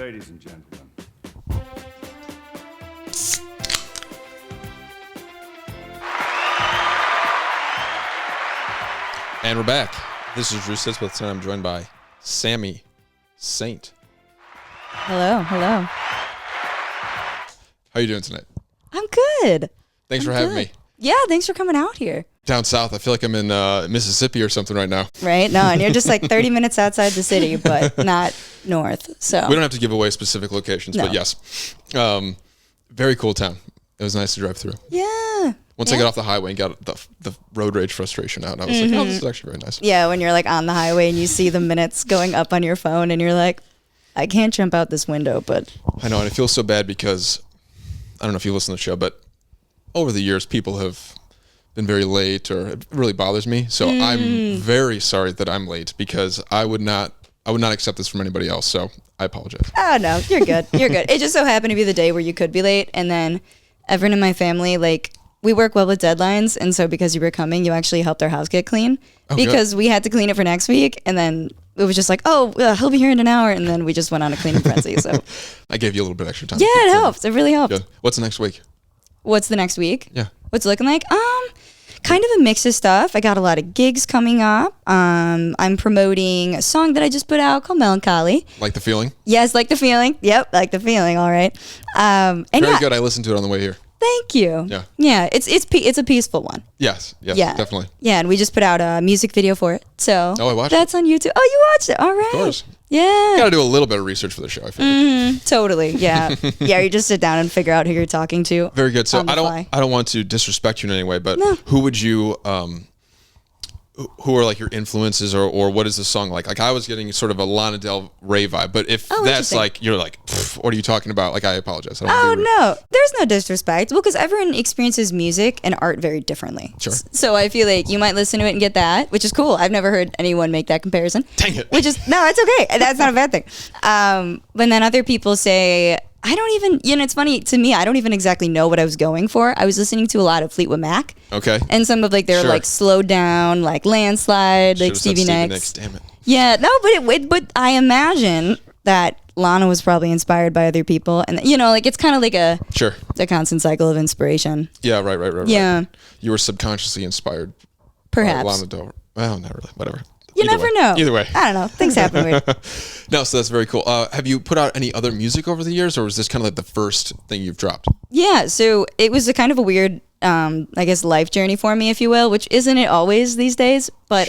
Ladies and gentlemen. And we're back. This is Drew Sitswith, and I'm joined by Sammi Saint. Hello. How are you doing tonight? I'm good. Thanks for having me. Yeah, thanks for coming out here. Down south, I feel like I'm in Mississippi or something right now. Right? No, and you're just like 30 minutes outside the city, but not north. So we don't have to give away specific locations, but yes. Very cool town. It was nice to drive through. Yeah. Once I got off the highway and got the road rage frustration out, and I was like, oh, this is actually very nice. Yeah, when you're like on the highway and you see the minutes going up on your phone and you're like, I can't jump out this window, but... I know, and I feel so bad because, I don't know if you listen to the show, but over the years, people have been very late, or it really bothers me. So I'm very sorry that I'm late, because I would not accept this from anybody else, so I apologize. Oh, no, you're good. You're good. It just so happened to be the day where you could be late, and then everyone in my family, like... We work well with deadlines, and so because you were coming, you actually helped our house get clean. Because we had to clean it for next week, and then it was just like, oh, he'll be here in an hour, and then we just went on a cleaning frenzy. So I gave you a little bit extra time. Yeah, it helps. It really helps. Good. What's the next week? What's the next week? Yeah. What's it looking like? Kind of a mix of stuff. I got a lot of gigs coming up. I'm promoting a song that I just put out called Melancholy. Like the feeling? Yes, like the feeling. Yep, like the feeling. All right. And very good. I listened to it on the way here. Thank you. Yeah. Yeah, it's a peaceful one. Yes, definitely. Yeah, and we just put out a music video for it. So I watched that's on YouTube. Oh, you watched it. All right. Of course. Yeah. Got to do a little bit of research for the show, I feel like. Totally. Yeah. Yeah, you just sit down and figure out who you're talking to. Very good. So I fly. don't want to disrespect you in any way, but who would you who are like your influences, or what is the song like? Like I was getting sort of a Lana Del Rey vibe, but if that's like, you're like, what are you talking about? Like, I apologize. No, there's no disrespect. Well, because everyone experiences music and art very differently. Sure. So I feel like you might listen to it and get that, which is cool. I've never heard anyone make that comparison. Dang it. Which is, no, it's okay. That's not a bad thing. But then other people say, I don't even, it's funny to me, I don't even exactly know what I was going for. I was listening to a lot of Fleetwood Mac. Okay. And some of like their like slowed down, like Landslide, like Stevie Nicks. Damn it. Yeah, no, but I imagine that Lana was probably inspired by other people, and like it's kind of like a constant cycle of inspiration. Yeah, right. Yeah. You were subconsciously inspired. Perhaps. By Lana Del. Well, not really. Whatever. You never know. Either way. I don't know. Things happen weird. No, so that's very cool. Have you put out any other music over the years, or was this kind of like the first thing you've dropped? Yeah, so it was a kind of a weird, I guess, life journey for me, if you will, which isn't it always these days. But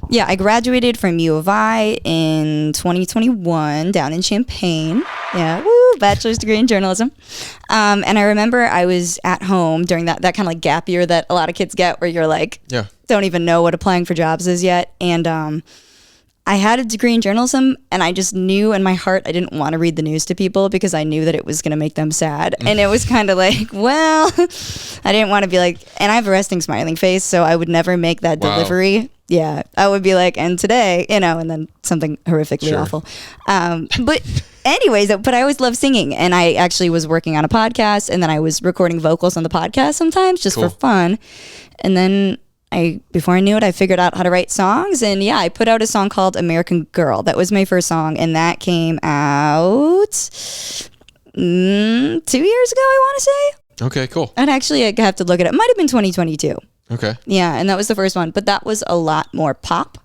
yeah, I graduated from U of I in 2021 down in Champaign. Yeah, woo, bachelor's degree in journalism. And I remember I was at home during that kind of like gap year that a lot of kids get, where you're like, don't even know what applying for jobs is yet. And I had a degree in journalism, and I just knew in my heart I didn't want to read the news to people because I knew that it was going to make them sad. And it was kind of like, well, I didn't want to be like, and I have a resting smiling face, so I would never make that delivery. Yeah, I would be like, and today, and then something horrifically awful. But anyways, but I always loved singing, and I actually was working on a podcast, and then I was recording vocals on the podcast sometimes just for fun. And then before I knew it, I figured out how to write songs, and I put out a song called American Girl. That was my first song, and that came out 2 years ago, I want to say. Okay, cool. I'd actually have to look at it. It might have been 2022. Okay. Yeah, and that was the first one, but that was a lot more pop.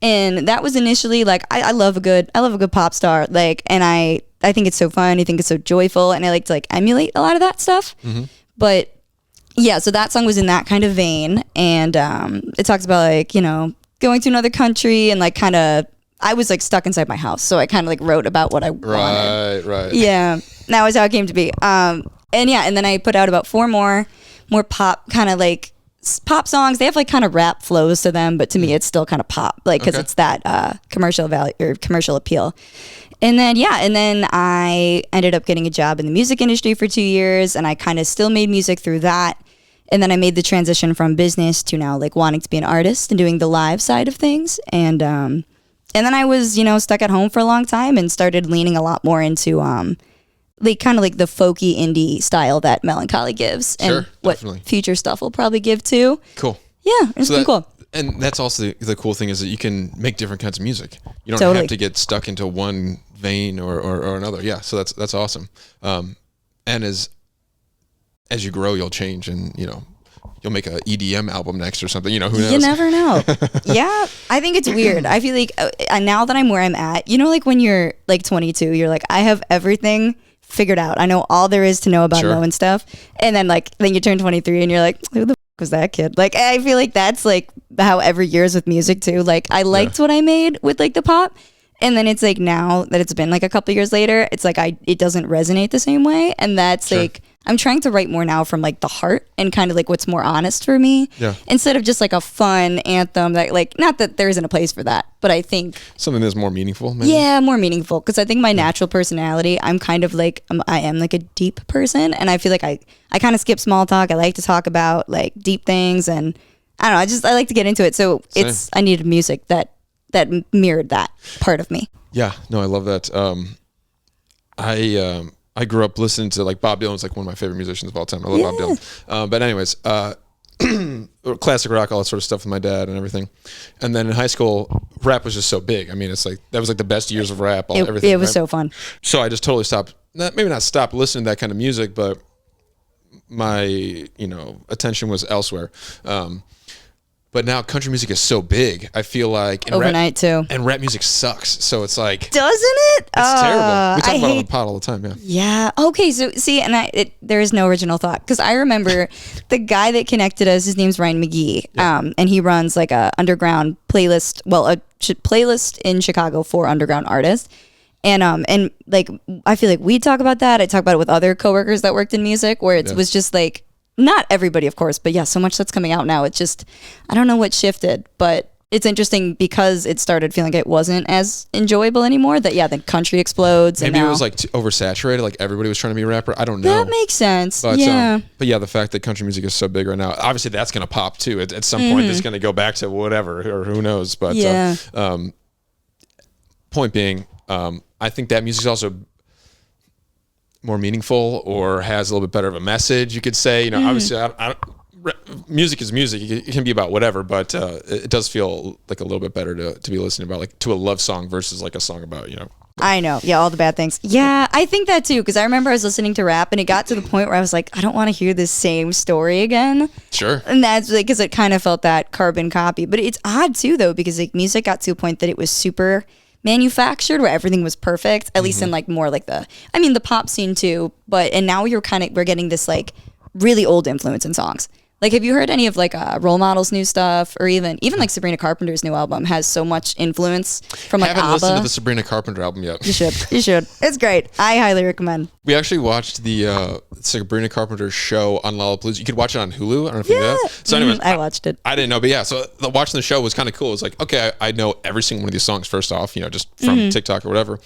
And that was initially like, I love a good pop star, like, and I think it's so fun. I think it's so joyful, and I like to like emulate a lot of that stuff. But yeah, so that song was in that kind of vein, and it talks about like, going to another country, and like kind of, I was like stuck inside my house, so I kind of like wrote about what I wanted. Right. Yeah, that was how it came to be. And then I put out about 4 more pop, kind of like pop songs. They have like kind of rap flows to them, but to me it's still kind of pop, like, because it's that commercial value or commercial appeal. And then I ended up getting a job in the music industry for 2 years, and I kind of still made music through that. And then I made the transition from business to now like wanting to be an artist and doing the live side of things. And then I was, stuck at home for a long time and started leaning a lot more into like kind of like the folky indie style that Melancholy gives, and what future stuff will probably give too. Cool. Yeah, it's been cool. And that's also the cool thing, is that you can make different kinds of music. You don't have to get stuck into one vein or another. Yeah, so that's awesome. And as you grow, you'll change, and you'll make a EDM album next or something. Who knows? You never know. Yeah, I think it's weird. I feel like now that I'm where I'm at, like when you're like 22, you're like, I have everything figured out. I know all there is to know about knowing stuff. And then you turn 23 and you're like, who the was that kid? Like, I feel like that's like how every year is with music too. Like, I liked what I made with like the pop. And then it's like now that it's been like a couple years later, it's like it doesn't resonate the same way. And that's like, I'm trying to write more now from like the heart and kind of like what's more honest for me. Yeah. Instead of just like a fun anthem that like, not that there isn't a place for that, but I think something that's more meaningful. Maybe? Yeah, more meaningful. Cause I think my natural personality, I'm kind of like, I am like a deep person. And I feel like I kind of skip small talk. I like to talk about like deep things, and I don't know, I like to get into it. So I needed music that mirrored that part of me. Yeah, no, I love that. I grew up listening to like Bob Dylan's like one of my favorite musicians of all time. I love Bob Dylan. But anyways, classic rock, all that sort of stuff with my dad and everything. And then in high school, rap was just so big. I mean, it's like that was like the best years of rap. Everything. It was so fun. So I just totally stopped. Maybe not stopped listening to that kind of music, but my attention was elsewhere. But now country music is so big. I feel like overnight too, and rap music sucks. So it's like, doesn't it? It's terrible. We talk about it on the pod all the time. Yeah. Yeah. Okay. So see, and there is no original thought, because I remember the guy that connected us. His name's Ryan McGee. Yeah. And he runs like a underground playlist. Well, a playlist in Chicago for underground artists. And like I feel like we talk about that. I talk about it with other coworkers that worked in music, where it was just like. Not everybody, of course, but yeah, so much that's coming out now. It's just, I don't know what shifted, but it's interesting because it started feeling like it wasn't as enjoyable anymore. That then country explodes. Maybe and it was like oversaturated, like everybody was trying to be a rapper. I don't know. That makes sense. But, yeah. But yeah, the fact that country music is so big right now, obviously that's going to pop too. At some point, it's going to go back to whatever, or who knows. But point being, I think that music is also more meaningful, or has a little bit better of a message, you could say. Obviously music is music. It can be about whatever, but it does feel like a little bit better to be listening about, like, to a love song versus like a song about I know, all the bad things. Yeah, I think that too, because I remember I was listening to rap and it got to the point where I was like, I don't want to hear this same story again. Sure. And that's like, because it kind of felt that carbon copy. But it's odd too, though, because like music got to a point that it was super manufactured, where everything was perfect, at least in like more like the pop scene too, and now we're getting this like really old influence in songs. Like, have you heard any of like Role Model's new stuff, or even like Sabrina Carpenter's new album has so much influence from like ABBA? Haven't listened to the Sabrina Carpenter album yet. You should. It's great. I highly recommend. We actually watched the Sabrina Carpenter show on Lollapalooza. You could watch it on Hulu. I don't know if you know that. So anyways, I watched it. I didn't know, but yeah. So watching the show was kind of cool. It was like, okay, I know every single one of these songs first off, just from TikTok or whatever.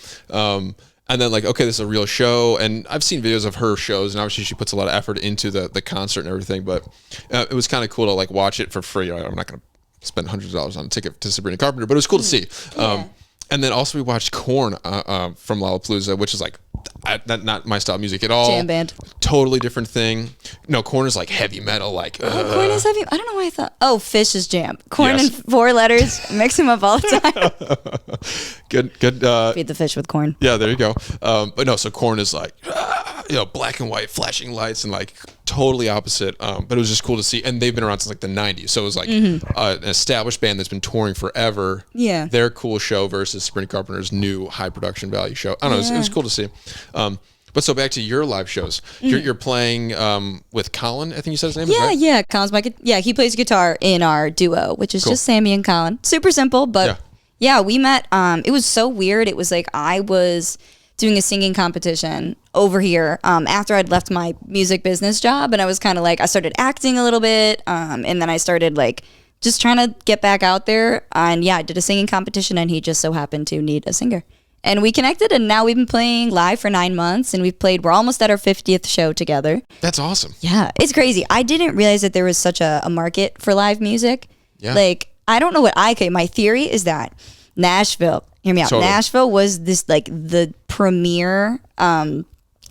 And then like, okay, this is a real show, and I've seen videos of her shows, and obviously she puts a lot of effort into the concert and everything. But it was kind of cool to like watch it for free. I'm not going to spend hundreds of dollars on a ticket to Sabrina Carpenter, but it was cool to see. Yeah. And then also we watched Korn from Lollapalooza, which is like not my style of music at all. Jam band. Totally different thing. No, Korn is like heavy metal. Like Korn is heavy. I don't know why I thought. Oh, Fish is jam. Korn in 4 letters. Mix them up all the time. Good. Feed the fish with corn. Yeah, there you go. But no, so Korn is like black and white, flashing lights, and like totally opposite. But it was just cool to see, and they've been around since like the '90s. So it was like an established band that's been touring forever. Yeah, their cool show versus Sabrina Carpenter's new high production value show. I don't know. It was cool to see. But so back to your live shows. You're playing with Colin, I think you said his name. Yeah, right? yeah. Colin's he plays guitar in our duo, which is just Sammi and Colin. Super simple, but yeah, we met. It was so weird. It was like I was doing a singing competition over here after I'd left my music business job, and I was kind of like, I started acting a little bit, and then I started like just trying to get back out there. And I did a singing competition, and he just so happened to need a singer. And we connected, and now we've been playing live for 9 months, and we're almost at our 50th show together. That's awesome. Yeah, it's crazy. I didn't realize that there was such a market for live music. Yeah. Like, I don't know what my theory is that Nashville, hear me out. Totally. Nashville was this like the premier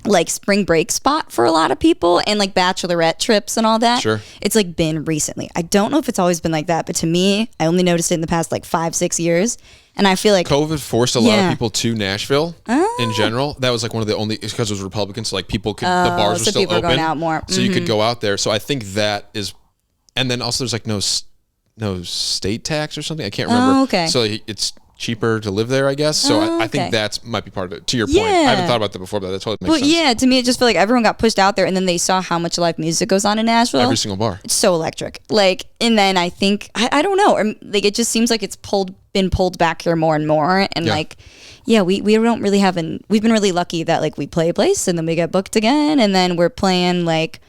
like spring break spot for a lot of people, and like bachelorette trips and all that. Sure. It's like been recently. I don't know if it's always been like that, but to me, I only noticed it in the past like 5-6 years. And I feel like COVID forced a lot of people to Nashville in general. That was like one of the only, it's because it was Republican, so like people could, the bars were still people open. Going out more. So you could go out there. So I think that is, and then also there's like no state tax or something. I can't remember. Oh, okay. So it's cheaper to live there, I guess. So I think that's might be part of it. To your point, I haven't thought about that before, but that totally makes sense. Yeah, to me, it just felt like everyone got pushed out there, and then they saw how much live music goes on in Nashville. Every single bar. It's so electric. Like, and then I think I don't know, or like it just seems like it's been pulled back here more and more, and like, we don't really have we've been really lucky that like we play a place and then we get booked again, and then we're playing like,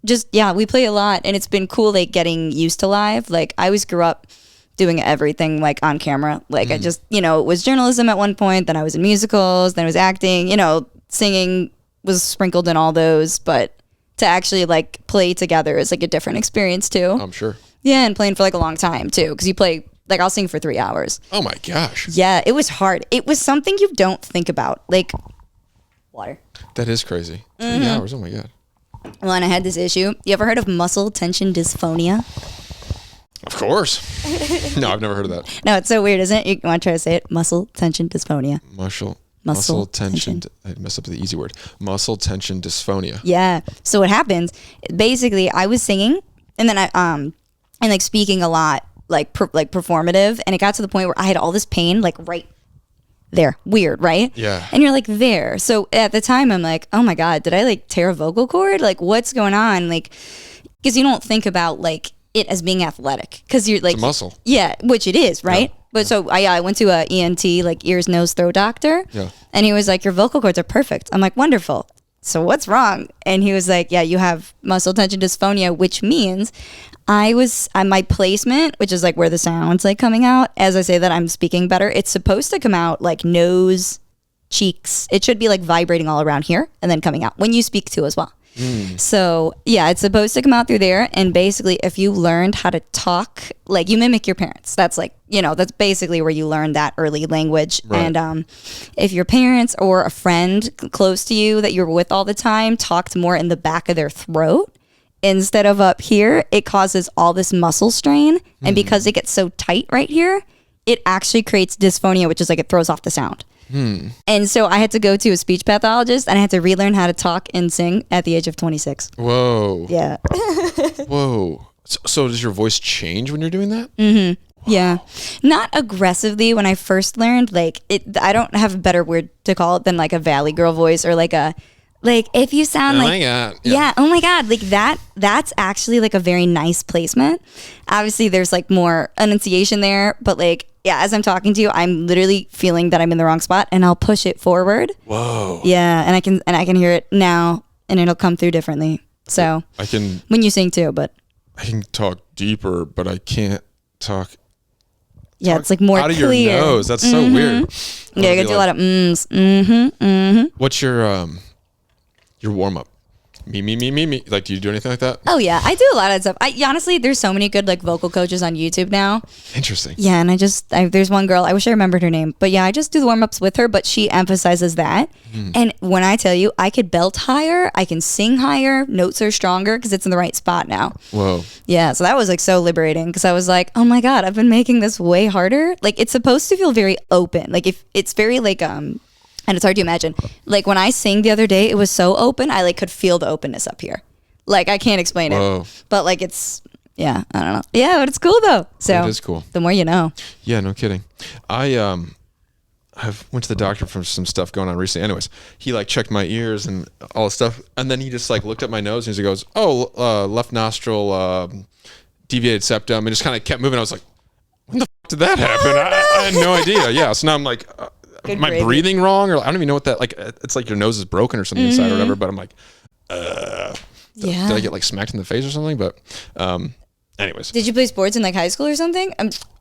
we play a lot, and it's been cool like getting used to live. Like I always grew up doing everything like on camera. Like I just, it was journalism at one point, then I was in musicals, then I was acting, singing was sprinkled in all those, but to actually like play together is like a different experience too. I'm sure. Yeah, and playing for like a long time too, because you play, like I'll sing for 3 hours. Oh my gosh. Yeah, it was hard. It was something you don't think about. Like, water. That is crazy. 3 hours, oh my God. Well, and I had this issue. You ever heard of muscle tension dysphonia? Of course. No, I've never heard of that. No, it's so weird, isn't it? You want to try to say it? Muscle tension dysphonia. Muscle tension. I messed up the easy word. Muscle tension dysphonia. Yeah. So what happens? Basically, I was singing, and then and like speaking a lot, like performative, and it got to the point where I had all this pain, like right there. Weird, right? Yeah. And you're like there. So at the time, I'm like, oh my God, did I like tear a vocal cord? Like, what's going on? Like, because you don't think about like it as being athletic, because you're like it's a muscle. Yeah, which it is, right? Yeah. But so I went to a ENT, like ears, nose, throat doctor. Yeah. And he was like, your vocal cords are perfect. I'm like, wonderful. So what's wrong? And he was like, yeah, you have muscle tension dysphonia, which means I was on my placement, which is like where the sound's like coming out. As I say that, I'm speaking better. It's supposed to come out like nose, cheeks. It should be like vibrating all around here and then coming out when you speak too as well. So yeah, it's supposed to come out through there. And basically, if you learned how to talk, like you mimic your parents, that's like, that's basically where you learn that early language. Right. And if your parents or a friend close to you that you're with all the time talked more in the back of their throat instead of up here, it causes all this muscle strain. And because it gets so tight right here, it actually creates dysphonia, which is like it throws off the sound. And so I had to go to a speech pathologist, and I had to relearn how to talk and sing at the age of 26. Whoa. Yeah. Whoa. So does your voice change when you're doing that? Mm-hmm. Wow. Yeah. Not aggressively when I first learned. Like, I don't have a better word to call it than like a Valley Girl voice, or like if you sound oh like, my God. Yeah, oh my God, like that's actually like a very nice placement. Obviously there's like more enunciation there, but like, yeah, as I'm talking to you, I'm literally feeling that I'm in the wrong spot, and I'll push it forward. Whoa. Yeah, and I can hear it now, and it'll come through differently. So I can when you sing too, but I can talk deeper, but I can't talk. Yeah, it's like more out of clear. Your nose. That's so weird. Yeah, you can do a lot of mms. Mm-hmm. Mm-hmm. What's your warm up? Me. Like, do you do anything like that? Oh yeah, I do a lot of stuff. Honestly, there's so many good like vocal coaches on YouTube now. Interesting. Yeah, and there's one girl, I wish I remembered her name, but yeah, I just do the warm ups with her, but she emphasizes that. And when I tell you, I could belt higher, I can sing higher, notes are stronger because it's in the right spot now. Whoa. Yeah, so that was like so liberating, because I was like, oh my God, I've been making this way harder. Like, it's supposed to feel very open. Like, if it's very like and it's hard to imagine. Like when I sang the other day, it was so open. I like could feel the openness up here. Like I can't explain it, but like it's, yeah, I don't know. Yeah, but it's cool though. So it is cool. The more you know. Yeah, no kidding. I went to the doctor for some stuff going on recently. Anyways, he like checked my ears and all this stuff, and then he just like looked at my nose and he goes, "Oh, left nostril deviated septum," and just kind of kept moving. I was like, "When the fuck did that happen?" I had no idea. Yeah, so now I'm like. Am I breathing wrong, or I don't even know what that like? It's like your nose is broken or something inside or whatever. But I'm like, did I get like smacked in the face or something? But, anyways. Did you play sports in like high school or something?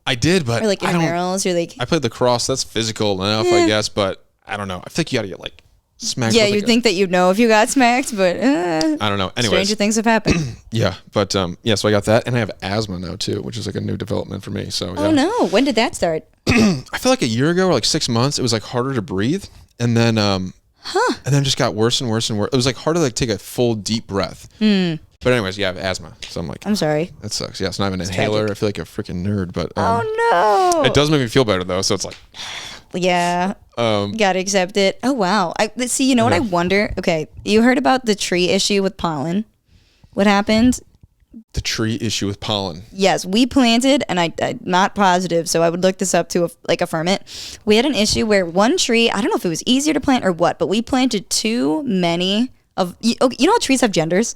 I did, but or like intramurals, or like. I played lacrosse. That's physical enough, I guess. But I don't know. I think you got to get like smacked. Yeah, you'd think that you'd know if you got smacked, but I don't know. Anyways, stranger things have happened. Yeah, but so I got that, and I have asthma now too, which is like a new development for me. So oh no, when did that start? I feel like a year ago or like 6 months, it was like harder to breathe, and then and then just got worse and worse and worse. It was like hard to like take a full deep breath. But anyways, yeah, I have asthma. So I'm like, I'm sorry. that sucks. Yeah, it's not an inhaler. tragic. I feel like a freaking nerd, but Oh no. it does make me feel better though. So it's like, Yeah. Gotta accept it. Oh wow. See. You know what I wonder? Okay, you heard about the tree issue with pollen? What happened? the tree issue with pollen. Yes, we planted, and I'm not positive, so I would look this up to affirm it. We had an issue where one tree, I don't know if it was easier to plant or what, but we planted too many of. You know how trees have genders?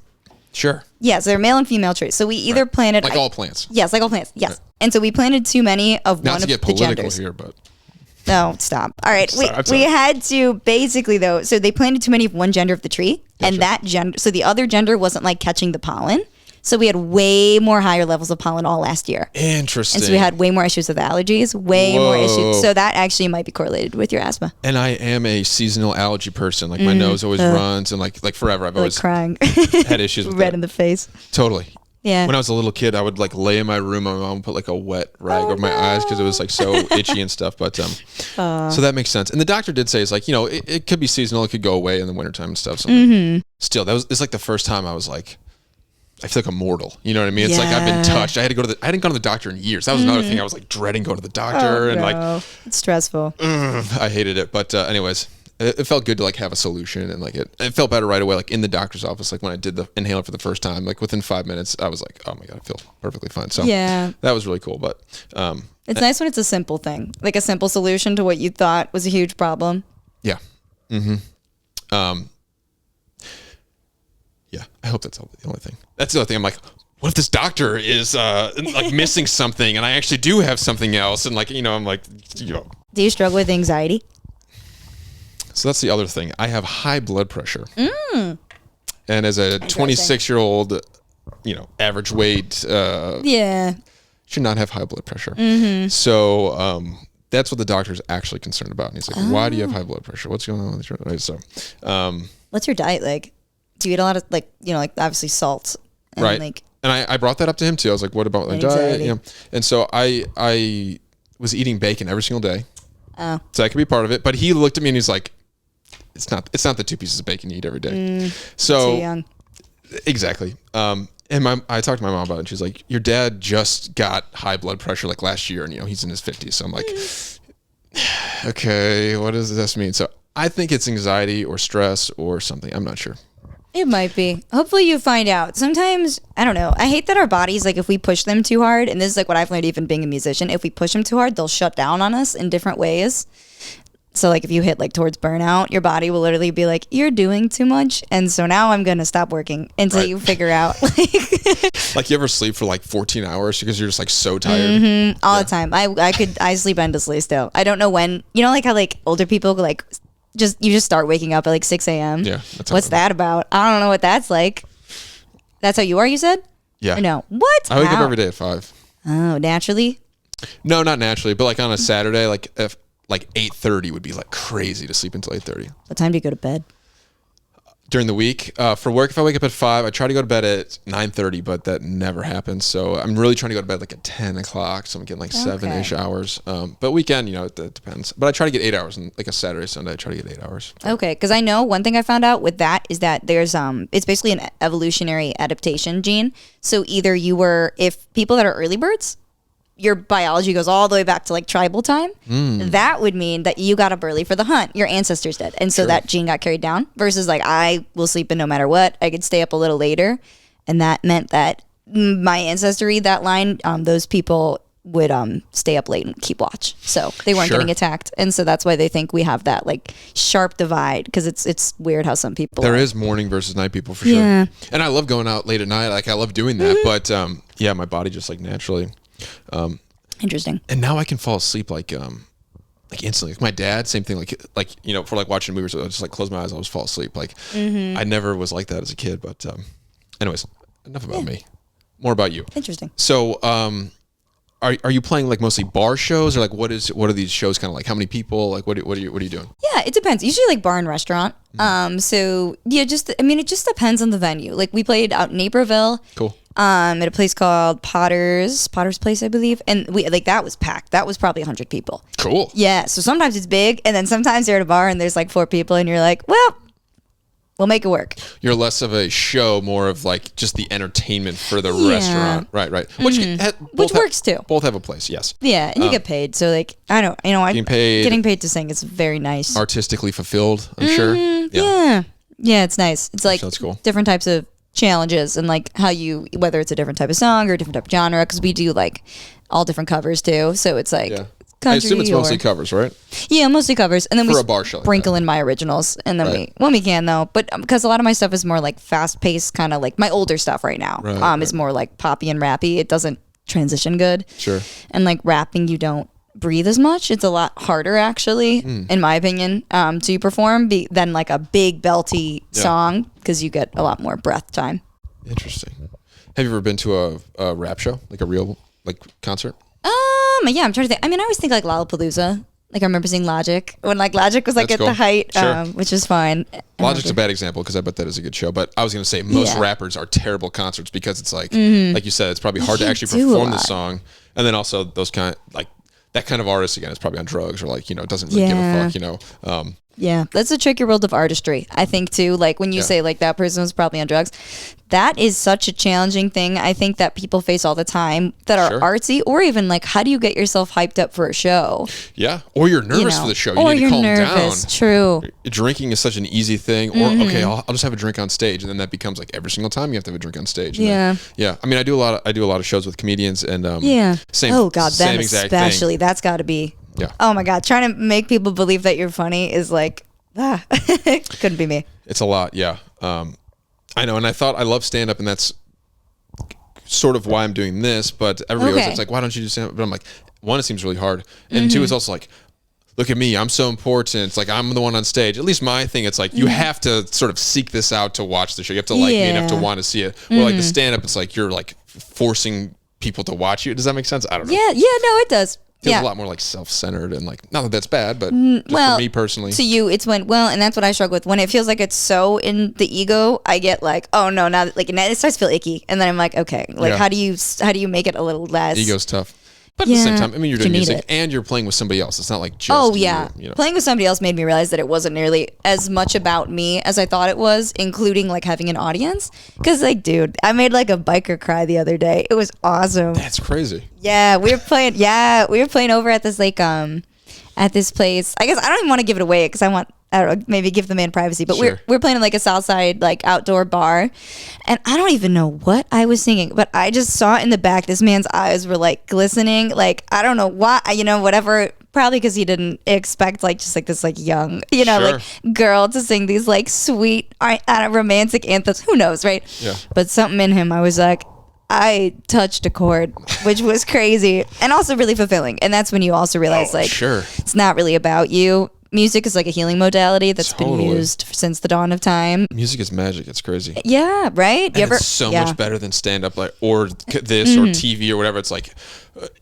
Sure. Yes, they're male and female trees. So we either planted like all plants. Yes, like all plants. Yes, right. And so we planted too many of Not one to of get the political genders. here, but. No, stop. All right, Sorry. we had to basically though. So they planted too many of one gender of the tree, and that gender. So the other gender wasn't like catching the pollen. So we had way more higher levels of pollen all last year. Interesting. And so we had way more issues with allergies, way more issues. So that actually might be correlated with your asthma. And I am a seasonal allergy person. Like my nose always runs, and like forever I've always crying. had issues with Red in the face. Totally. Yeah. When I was a little kid, I would like lay in my room. My mom would put like a wet rag over my eyes because it was like so itchy and stuff. But so that makes sense. And the doctor did say it's like, it could be seasonal. It could go away in the wintertime and stuff. So still, it's like the first time I was like, I feel like I'm mortal. You know what I mean? It's like I've been touched. I hadn't gone to the doctor in years. That was another thing. I was like dreading going to the doctor and like it's stressful. I hated it. But anyways, it felt good to like have a solution, and like it felt better right away. Like in the doctor's office, like when I did the inhaler for the first time, like within 5 minutes, I was like, oh my God, I feel perfectly fine. So that was really cool. But it's nice when it's a simple thing, like a simple solution to what you thought was a huge problem. Yeah. Yeah, I hope that's the only thing. That's the other thing. I'm like, what if this doctor is like missing something, and I actually do have something else? And like, I'm like, Do you struggle with anxiety? So that's the other thing. I have high blood pressure. And as a 26-year-old, average weight, should not have high blood pressure. So that's what the doctor's actually concerned about. And he's like, why do you have high blood pressure? What's going on with your right? So, what's your diet like? Do you eat a lot of like obviously salt? And right. Like, and I brought that up to him too. I was like, what about my diet? And so I was eating bacon every single day. Oh. So that could be part of it. But he looked at me and he's like, it's not the 2 pieces of bacon you eat every day. So too young. Exactly. And I talked to my mom about it, and she's like, your dad just got high blood pressure like last year, and he's in his 50s. So I'm like, okay, what does this mean? So I think it's anxiety or stress or something. I'm not sure. It might be. Hopefully you find out. Sometimes, I don't know. I hate that our bodies, like if we push them too hard, and this is like what I've learned even being a musician, if we push them too hard, they'll shut down on us in different ways. So like if you hit like towards burnout, your body will literally be like, you're doing too much. And so now I'm going to stop working until you figure out. Like you ever sleep for like 14 hours because you're just like so tired? All the time. I sleep endlessly still. I don't know when, like how like older people like you just start waking up at like 6 a.m. Yeah. What's that about? I don't know what that's like. That's how you are, you said? Yeah. Or no. What? I wake up every day at 5. Oh, naturally? No, not naturally, but like on a Saturday, like if like 8:30 would be like crazy to sleep until 8:30. What time do you go to bed? During the week, for work, if I wake up at 5, I try to go to bed at 9:30, but that never happens. So I'm really trying to go to bed like at 10 o'clock, so I'm getting like 7-ish hours. But weekend, it depends. But I try to get 8 hours, and like a Saturday, Sunday, I try to get 8 hours. Okay, because I know one thing I found out with that is that there's it's basically an evolutionary adaptation gene. So either if people that are early birds, your biology goes all the way back to like tribal time. That would mean that you got up early for the hunt. Your ancestors did. And so that gene got carried down versus like I will sleep in no matter what. I could stay up a little later. And that meant that my ancestry, that line, those people would stay up late and keep watch. So they weren't getting attacked. And so that's why they think we have that like sharp divide, because it's weird how some people There is morning versus night people for sure. And I love going out late at night. Like I love doing that. But my body just like naturally... Interesting. And now I can fall asleep like instantly. Like my dad, same thing. Like for like watching movies, I just like close my eyes, I'll just fall asleep. Like I never was like that as a kid. But anyways, enough about me. More about you. Interesting. So are you playing like mostly bar shows, or like what are these shows kind of like? How many people? Like what are you doing? Yeah, it depends. Usually like bar and restaurant. So yeah, it just depends on the venue. Like we played out in Naperville. Cool. At a place called Potter's Place, I believe. And we like that was packed. That was probably 100 people. Cool. Yeah. So sometimes it's big, and then sometimes you're at a bar and there's like 4 people and you're like, well, We'll make it work. You're less of a show, more of like just the entertainment for the restaurant. Right. Which works too. Both have a place, yes. Yeah, and you get paid. So like, I don't, getting paid to sing is very nice. Artistically fulfilled, I'm sure. Yeah, it's nice. It's like that's cool. Different types of challenges and like whether it's a different type of song or a different type of genre, because we do like all different covers too. So it's like I assume it's mostly covers, right? Yeah, mostly covers, and then for we a bar show sprinkle in my originals, and then when we can though. But because a lot of my stuff is more like fast paced, kind of like my older stuff right now is more like poppy and rappy. It doesn't transition good. Sure. And like rapping, you don't breathe as much. It's a lot harder actually, in my opinion, to perform than like a big belty song, because you get a lot more breath time. Interesting. Have you ever been to a rap show, like a real like concert? Yeah, I'm trying to think. I mean, I always think like Lollapalooza. Like I remember seeing Logic when like Logic was like That's at the height, Sure. Which is fine. Logic's a bad example because I bet that is a good show. But I was going to say most rappers are terrible concerts because it's like you said, it's probably hard to actually perform the song, and then also those kind like that kind of artist again is probably on drugs or like doesn't really give a fuck. Yeah, that's a tricky world of artistry, I think, too. Like, when you say, like, that person was probably on drugs, that is such a challenging thing, I think, that people face all the time that are artsy, or even, like, how do you get yourself hyped up for a show? Yeah, or you're nervous for the show. You need to calm down. True. Drinking is such an easy thing. Or, okay, I'll just have a drink on stage. And then that becomes, like, every single time you have to have a drink on stage. And then, I mean, I do a lot of shows with comedians. And same especially. That's got to be... Yeah. Oh my God. Trying to make people believe that you're funny is like, couldn't be me. It's a lot. Yeah. I know. And I thought I love stand up, and that's sort of why I'm doing this. But everybody else, it's like, why don't you do stand up? But I'm like, one, it seems really hard. And two, it's also like, look at me. I'm so important. It's like, I'm the one on stage. At least my thing, it's like, you have to sort of seek this out to watch the show. You have to like me enough to want to see it. Or like the stand up, it's like, you're like forcing people to watch you. Does that make sense? I don't know. Yeah. No, it does. Feels a lot more like self-centered and like, not that that's bad, but just for me personally. To you, it's and that's what I struggle with. When it feels like it's so in the ego, I get like, oh no, now like it starts to feel icky, and then I'm like, okay, like how do you make it a little less? Ego's tough. But at the same time, I mean, you're doing music and you're playing with somebody else. It's not like just you. Playing with somebody else made me realize that it wasn't nearly as much about me as I thought it was, including like having an audience. Because like, dude, I made like a biker cry the other day. It was awesome. That's crazy. Yeah, we were playing. Over at this like at this place. I guess I don't even want to give it away because I don't know, maybe give the man privacy. But we're playing in like a Southside like outdoor bar, and I don't even know what I was singing, but I just saw in the back this man's eyes were like glistening. Like I don't know why, whatever. Probably because he didn't expect like just like this like young, like girl to sing these like sweet, romantic anthems. Who knows, right? Yeah. But something in him, I was like, I touched a chord, which was crazy and also really fulfilling. And that's when you also realize it's not really about you. Music is like a healing modality that's been used since the dawn of time. Music is magic. It's crazy. Yeah, right? It's so much better than stand-up or this or TV or whatever. It's like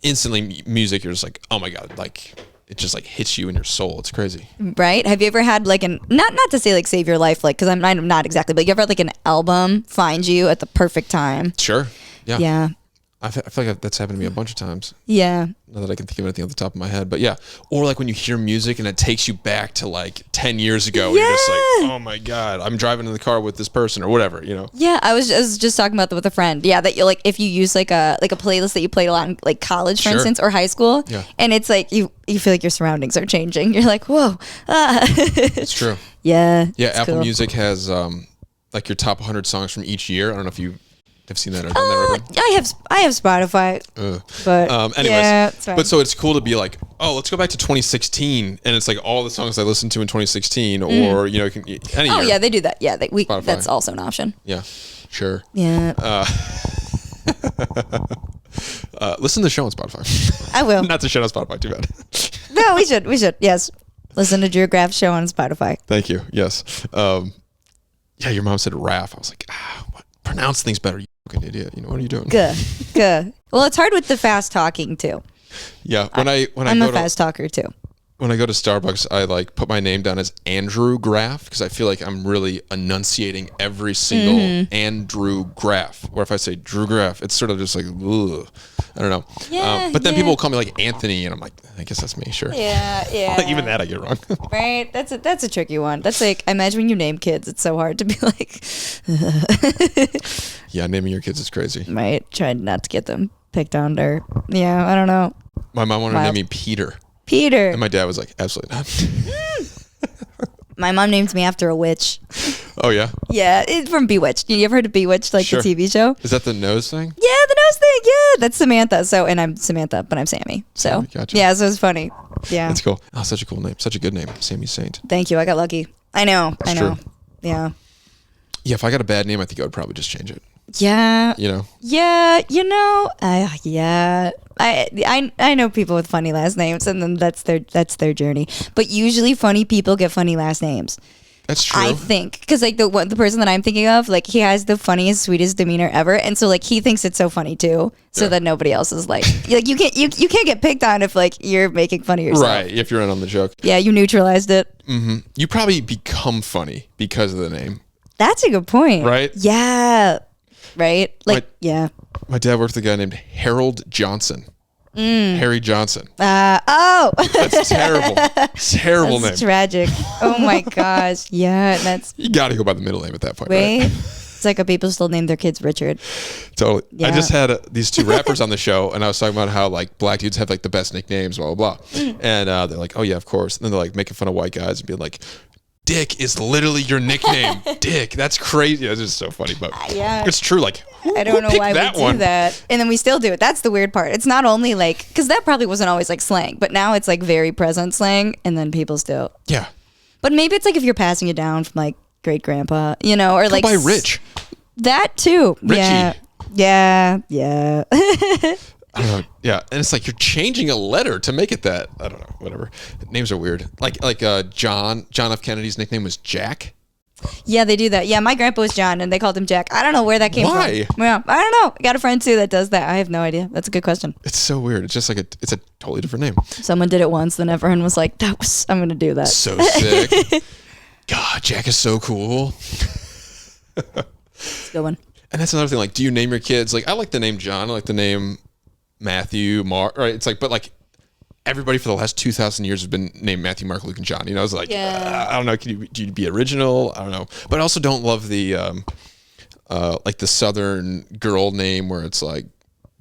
instantly music, you're just like, oh my God, like it just like hits you in your soul. It's crazy. Right? Have you ever had like not to say like save your life, like, because I'm not exactly, but you ever had like an album find you at the perfect time? Sure. Yeah. Yeah. I feel like that's happened to me a bunch of times. Yeah. Not that I can think of anything off the top of my head, but yeah. Or like when you hear music and it takes you back to like 10 years ago. And you're just like, oh my God, I'm driving in the car with this person or whatever, Yeah, I was just talking about that with a friend. Yeah, that you like if you use like a playlist that you played a lot in like college, for instance, or high school. Yeah. And it's like you feel like your surroundings are changing. You're like, whoa. It's true. Yeah. Yeah, Apple Music has like your top 100 songs from each year. I don't know if you have seen that or done that. I have Spotify. But anyways, but so it's cool to be like, oh, let's go back to 2016, and it's like all the songs I listened to in 2016, or any year. Yeah, they do that. Yeah, that's also an option. Yeah, sure. Yeah. Listen to the show on Spotify. I will. Not the show on Spotify. Too bad. No, we should. Yes, listen to Drew Graff's show on Spotify. Thank you. Yes. Yeah, your mom said Raph. I was like, what? Pronounce things better, you fucking idiot. What are you doing? Good. Well, it's hard with the fast talking too. Yeah, I'm a fast talker too. when I go to Starbucks, I like put my name down as Andrew Graff because I feel like I'm really enunciating every single Andrew Graff. Or if I say Drew Graff, it's sort of just like, ugh. I don't know. Yeah, but then people will call me like Anthony, and I'm like, I guess that's me, sure. Yeah. Even that I get wrong. Right? That's a tricky one. That's like, I imagine when you name kids, it's so hard to be like, Yeah, naming your kids is crazy. right? Trying not to get them picked on or, yeah, I don't know. My mom wanted to name me Peter. Peter. And my dad was like, absolutely not. My mom named me after a witch. Oh, yeah? Yeah, it's from Bewitched. You ever heard of Bewitched, like Sure. the TV show? Is that the nose thing? Yeah, the nose thing. Yeah, that's Samantha. So, and I'm Samantha, but I'm Sammy. So, Gotcha. yeah, so it's funny. Yeah. That's cool. Oh, such a cool name. Such a good name. Sammi Saint. Thank you. I got lucky. I know. That's I know. true. Yeah. Yeah, if I got a bad name, I think I would probably just change it. Yeah. You know? Yeah. Yeah. I know people with funny last names, and then that's their journey. But usually, funny people get funny last names. That's true. I think because like the person that I'm thinking of, like he has the funniest, sweetest demeanor ever, and so like he thinks it's so funny too. So that nobody else is like you can't get picked on if like you're making fun of yourself. Right, if you're in on the joke. Yeah, you neutralized it. Mm-hmm. You probably become funny because of the name. That's a good point. Right? Yeah. Right? Like, yeah. My dad worked with a guy named Harold Johnson. Harry Johnson. Oh. That's terrible. Terrible That's name. tragic. Oh my gosh. Yeah, that's You got to go by the middle name at that point, right. right? It's like how people still name their kids Richard. Totally. Yeah. I just had these two rappers on the show, and I was talking about how like black dudes have like the best nicknames, blah blah blah. And they're like, "Oh yeah, of course." And then they're like making fun of white guys and being like, "Dick is literally your nickname, Dick." That's crazy. It's just so funny, but Yeah. it's true. Like, I don't know why we that do one? that. And then we still do it. That's the weird part. It's not only like, because that probably wasn't always like slang, but now it's like very present slang, and then people still. Yeah. But maybe it's like if you're passing it down from like great grandpa, you know, or Go like by Rich. That too. Richie. Yeah. I don't know. Yeah, and it's like you're changing a letter to make it that. I don't know. Whatever. Names are weird. Like John F. Kennedy's nickname was Jack. Yeah, they do that. Yeah, my grandpa was John, and they called him Jack. I don't know where that came Why? from. Yeah, I don't know. I got a friend too that does that. I have no idea. That's a good question. It's so weird. It's just like it's a totally different name. Someone did it once, then everyone was like, I'm going to do that. So sick. God, Jack is so cool. It's a good one. And that's another thing. Like, do you name your kids? Like, I like the name John. I like the name Matthew, Mark. Right? It's like, but like, everybody for the last 2,000 years has been named Matthew, Mark, Luke, and John. You know, it's like, Yeah. I don't know. Do you be original? I don't know. But I also don't love the like the Southern girl name where it's like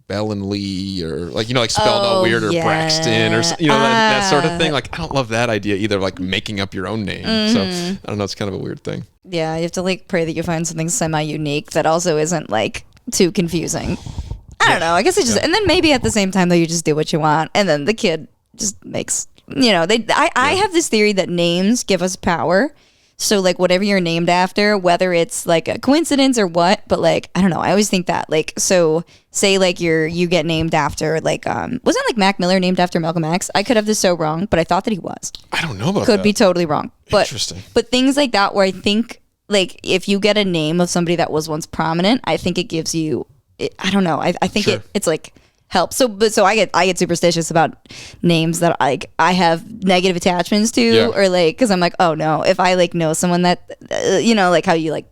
Bell and Lee or like, you know, like spelled all weird or yeah. Braxton or you know that sort of thing. Like, I don't love that idea either. Like making up your own name. So I don't know. It's kind of a weird thing. Yeah, you have to like pray that you find something semi-unique that also isn't like too confusing. I don't know. I guess it just, and then maybe at the same time though, you just do what you want, and then the kid just makes, you know, I have this theory that names give us power. So like whatever you're named after, whether it's like a coincidence or what, but like I don't know. I always think that like, so say like you get named after like wasn't like Mac Miller named after Malcolm X? I could have this so wrong, but I thought that he was. I don't know about Could that. be totally wrong. But Interesting. But things like that where I think like if you get a name of somebody that was once prominent, I think it gives you I don't know. I think Sure. it's like help. So I get superstitious about names that I have negative attachments to, Yeah. or like because I'm like, oh no, if I like know someone that you know, like how you like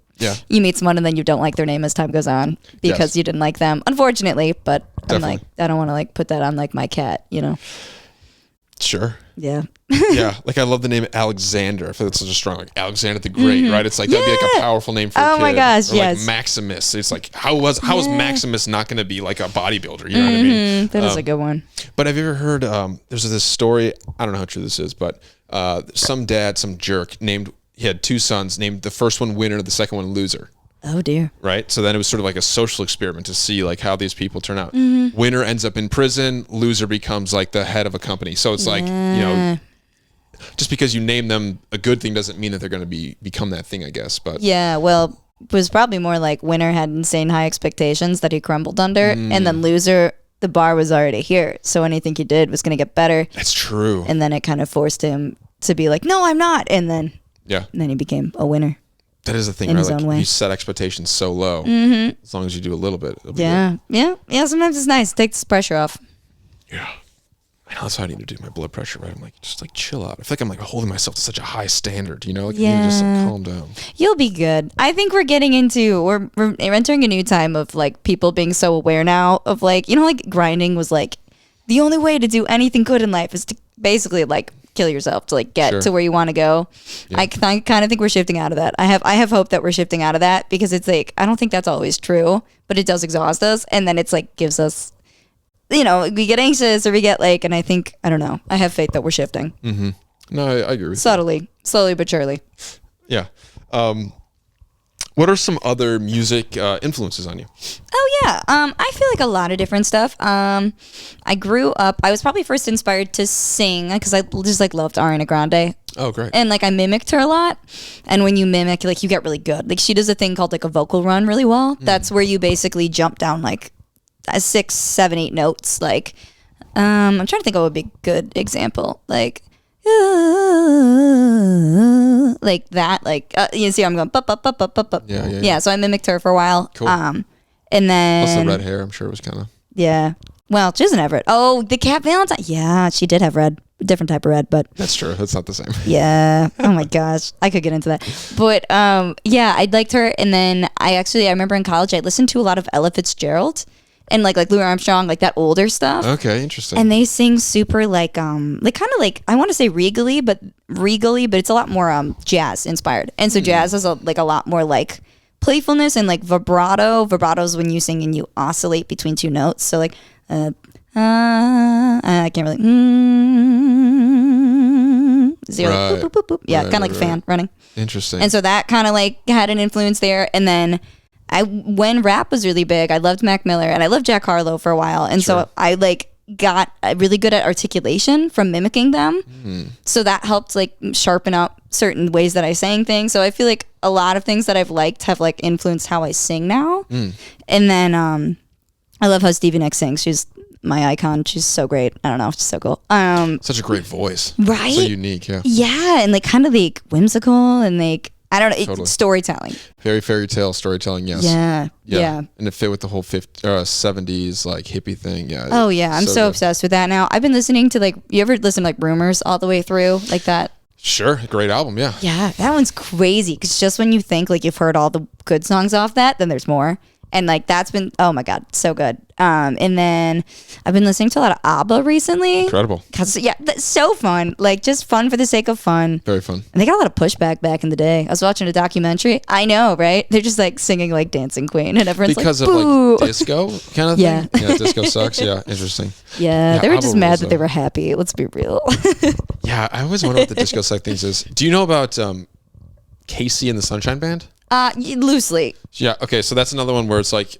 you meet someone and then you don't like their name as time goes on because Yes. you didn't like them, unfortunately. But I'm Definitely. like, I don't want to like put that on like my cat, you know? Sure. Yeah. Yeah, like I love the name Alexander. I feel that's such a strong, like Alexander the Great, right? It's like that'd be like a powerful name for a kid. Oh my gosh, or yes. Like Maximus. It's like how was Maximus not going to be like a bodybuilder? You know what I mean? That is a good one. But have you ever heard? There's this story. I don't know how true this is, but some dad, some jerk he had two sons, named the first one winner, the second one loser. Oh dear. Right. So then it was sort of like a social experiment to see like how these people turn out. Winner ends up in prison. Loser becomes like the head of a company. So it's like, you know, just because you name them a good thing doesn't mean that they're going to become that thing, I guess. But Yeah, well, it was probably more like winner had insane high expectations that he crumbled under, and then loser, the bar was already here. So anything he did was going to get better. that's true. And then it kind of forced him to be like, no, I'm not. And then he became a winner. That is the thing, in right? his Like own way. you set expectations so low. As long as you do a little bit. It'll be Yeah. Sometimes it's nice. Take this pressure off. good. Yeah. I know that's how I need to do my blood pressure, right? I'm like, just like chill out. I feel like I'm like holding myself to such a high standard, you know? Like, I need to just like calm down. You'll be good. I think we're entering a new time of like people being so aware now of like, you know, like grinding was like the only way to do anything good in life is to basically like kill yourself to like get to where you want to go. Yeah. I kind of think we're shifting out of that. I have hope that we're shifting out of that because it's like, I don't think that's always true, but it does exhaust us. And then it's like gives us, you know, we get anxious or we get like, and I think, I don't know, I have faith that we're shifting. Mm-hmm. No, I agree with you. Slowly but surely. Yeah. What are some other music influences on you? Oh, yeah. I feel like a lot of different stuff. I grew up, I was probably first inspired to sing because I just like loved Ariana Grande. Oh, great. And like I mimicked her a lot. And when you mimic, like you get really good. Like she does a thing called like a vocal run really well. That's where you basically jump down like 6, 7, 8 notes. Like, I'm trying to think of a big good example. Like that. Like, you see, I'm going, yeah. So I mimicked her for a while. Cool. And then. Plus the red hair, I'm sure it was kind of. Yeah. Well, she doesn't have red. Oh, the Cat Valentine. Yeah, she did have red. Different type of red, but. That's true. That's not the same. Yeah. Oh my gosh. I could get into that. But yeah, I liked her. And then I remember in college, I listened to a lot of Ella Fitzgerald. And like Louis Armstrong, like that older stuff. Okay, interesting. And they sing super like kind of like I want to say regally, but it's a lot more jazz inspired. And so jazz is a lot more like playfulness and like vibrato. Vibrato is when you sing and you oscillate between 2 notes. So like I can't really zero right. boop, boop, boop, boop. Yeah, kind of like a fan running. Interesting. And so that kind of like had an influence there. And then when rap was really big, I loved Mac Miller and I loved Jack Harlow for a while. And so I like got really good at articulation from mimicking them. So that helped like sharpen up certain ways that I sang things. So I feel like a lot of things that I've liked have like influenced how I sing now. And then I love how Stevie Nicks sings. She's my icon. She's so great. I don't know. She's so cool. Such a great voice. Right? So unique, yeah. Yeah, and like kind of like whimsical and like I don't know. Totally. Storytelling. Very fairy tale storytelling, yes. Yeah. And it fit with the whole 70s like hippie thing, yeah. Oh, yeah. I'm so obsessed with that now. I've been listening to like, you ever listen to like Rumors all the way through like that? Sure. Great album, yeah. Yeah, that one's crazy because just when you think like you've heard all the good songs off that, then there's more. And like that's been, oh my God, so good. And then I've been listening to a lot of ABBA recently. Incredible. Yeah, that's so fun. Like just fun for the sake of fun. Very fun. And they got a lot of pushback back in the day. I was watching a documentary. I know, right? They're just like singing like Dancing Queen and everyone's because like, of like disco kind of thing? Yeah. Yeah, disco sucks. Yeah, interesting. Yeah, they were ABBA just mad was, that they were happy. Let's be real. Yeah, I always wonder what the disco psych things is. Do you know about Casey and the Sunshine Band? Loosely. Yeah, okay, so that's another one where it's like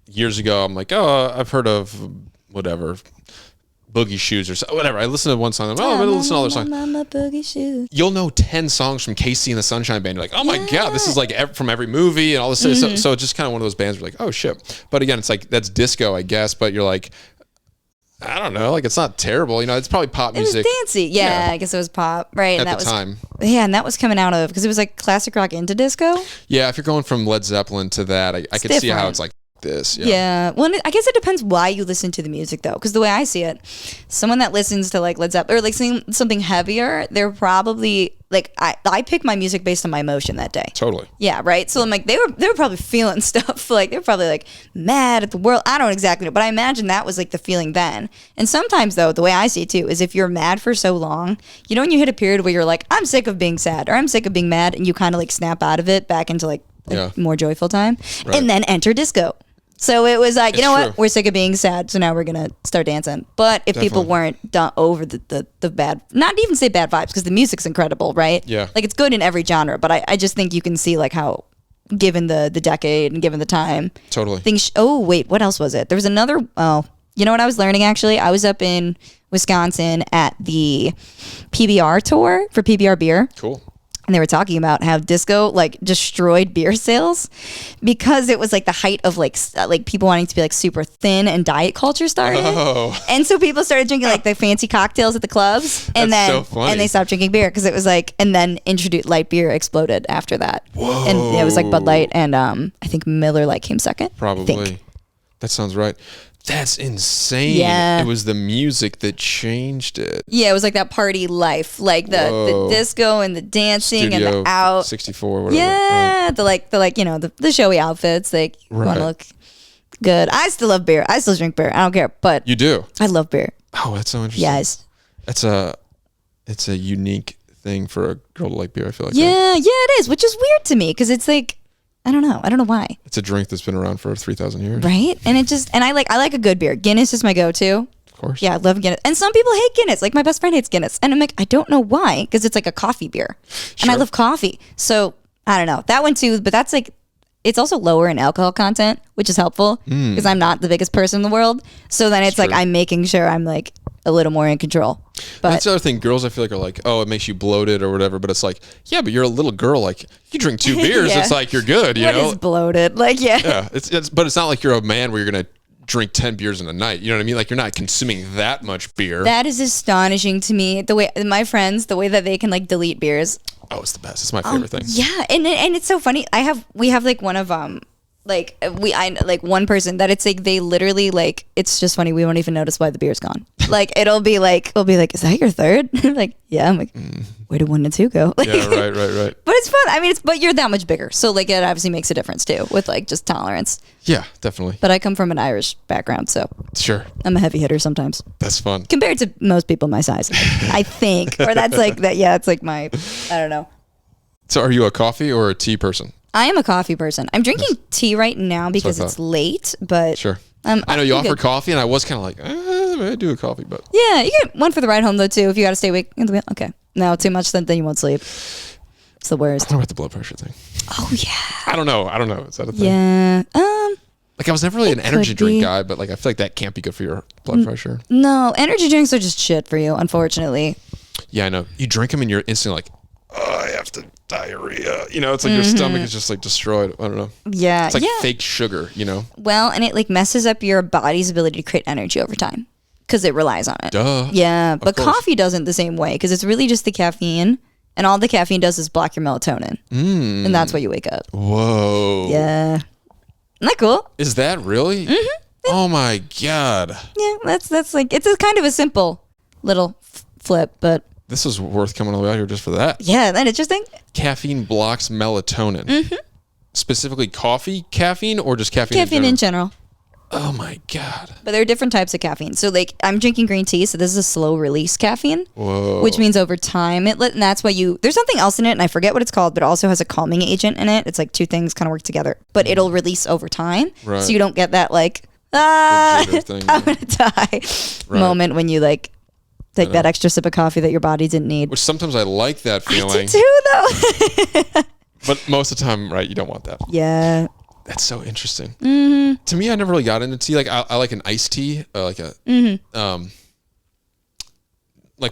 years ago, I'm like, oh, I've heard of whatever, Boogie Shoes or so, whatever. I listened to one song, I'm going to listen to all their songs. Boogie Shoes. You'll know 10 songs from Casey and the Sunshine Band. You're like, oh my God, this is like from every movie and all this. So it's just kind of one of those bands where you're like, oh shit. But again, it's like, that's disco, I guess, but you're like, I don't know, like it's not terrible. You know, it's probably pop music. It was dancey. Yeah, I guess it was pop, right? At the time. Yeah, and that was coming out of, because it was like classic rock into disco. Yeah, if you're going from Led Zeppelin to that, I could see how it's like this. Yeah. Well, I guess it depends why you listen to the music though, because the way I see it, someone that listens to like Led Zeppelin or like something heavier, they're probably like I pick my music based on my emotion that day. Totally. Yeah, right. So I'm like they were probably feeling stuff, like they were probably like mad at the world. I don't exactly know, but I imagine that was like the feeling then. And sometimes though, the way I see it too is if you're mad for so long, you know, when you hit a period where you're like, I'm sick of being sad or I'm sick of being mad, and you kind of like snap out of it back into like a more joyful time, and then enter disco. So it was like, you know what? We're sick of being sad, so now we're going to start dancing. But if people weren't done over the bad, not even say bad vibes, because the music's incredible, right? Yeah. Like it's good in every genre, but I just think you can see like how, given the decade and given the time. Totally. Oh, wait, what else was it? There was another, you know what I was learning actually? I was up in Wisconsin at the PBR tour for PBR beer. Cool. And they were talking about how disco like destroyed beer sales because it was like the height of like people wanting to be like super thin and diet culture started. Oh. And so people started drinking like the fancy cocktails at the clubs, and That's then so funny. and they stopped drinking beer because it was like, and then introduced light beer exploded after that. Whoa. And it was like Bud Light and I think Miller Lite came second. Probably. That sounds right. That's insane. Yeah. It was the music that changed it. Yeah, it was like that party life, like the disco and the dancing Studio and the out. 64, whatever. Yeah, the showy outfits. Like, you want to look good. I still love beer. I still drink beer. I don't care. But You do? I love beer. Oh, that's so interesting. Yes. It's a unique thing for a girl to like beer, I feel like. Yeah, it is, which is weird to me because it's like, I don't know why. It's a drink that's been around for 3,000 years. Right? And I like a good beer. Guinness is my go-to. Of course. Yeah, I love Guinness. And some people hate Guinness. Like my best friend hates Guinness. And I'm like, I don't know why, because it's like a coffee beer. And I love coffee. So, I don't know. That one too, but that's like, it's also lower in alcohol content, which is helpful because I'm not the biggest person in the world. So then it's like, I'm making sure I'm like a little more in control. But that's the other thing. Girls, I feel like, are like, oh, it makes you bloated or whatever. But it's like, yeah, but you're a little girl. Like, you drink 2 beers, it's like you're good. You know, what is bloated? Like, yeah. But it's not like you're a man where you're gonna drink 10 beers in a night. You know what I mean? Like, you're not consuming that much beer. That is astonishing to me. The way my friends, the way that they can like delete beers. Oh, it's the best. It's my favorite thing. Yeah, and it's so funny. We have like one of one person that it's like they literally like, it's just funny, we won't even notice why the beer's gone. Like we'll be like, is that your third? Like, yeah. I'm like, where did 1 and 2 go? Like, yeah, right. But it's fun. I mean, but you're that much bigger, so like it obviously makes a difference too with like just tolerance. Yeah, definitely. But I come from an Irish background, so sure, I'm a heavy hitter sometimes. That's fun compared to most people my size, I think. Or that's like that. Yeah, it's like I don't know. So are you a coffee or a tea person? I am a coffee person. I'm drinking tea right now because it's late, but sure. I know you offer coffee, and I was kind of like, I do a coffee, but yeah, you get one for the ride home though too. If you got to stay awake, okay. No, too much, then you won't sleep. It's the worst. I wonder about the blood pressure thing. Oh yeah. I don't know. Is that a thing? Yeah. Like I was never really an energy drink guy, but like I feel like that can't be good for your blood pressure. No, energy drinks are just shit for you, unfortunately. Yeah, I know. You drink them and you're instantly like, oh, I have to diarrhea. You know, it's like your stomach is just like destroyed. I don't know. Yeah. It's like fake sugar, you know? Well, and it like messes up your body's ability to create energy over time because it relies on it. Duh. Yeah, but coffee doesn't the same way because it's really just the caffeine, and all the caffeine does is block your melatonin. And that's why you wake up. Whoa. Yeah. Isn't that cool? Is that really? Mm-hmm. Oh my God. Yeah, that's like, it's a kind of a simple little flip, but. This is worth coming all the way out here just for that. Yeah, that interesting. Caffeine blocks melatonin. Mm-hmm. Specifically coffee caffeine or just caffeine in general? Oh my God. But there are different types of caffeine. So like I'm drinking green tea, so this is a slow release caffeine. Whoa. Which means over time and that's why there's something else in it and I forget what it's called, but it also has a calming agent in it. It's like 2 things kind of work together, but it'll release over time. Right. So you don't get that like thing, I'm gonna die moment when you like take that extra sip of coffee that your body didn't need. Which sometimes I like that feeling. I do too, though. But most of the time, right, you don't want that. Yeah. That's so interesting. Mm-hmm. To me, I never really got into tea. Like I like an iced tea, like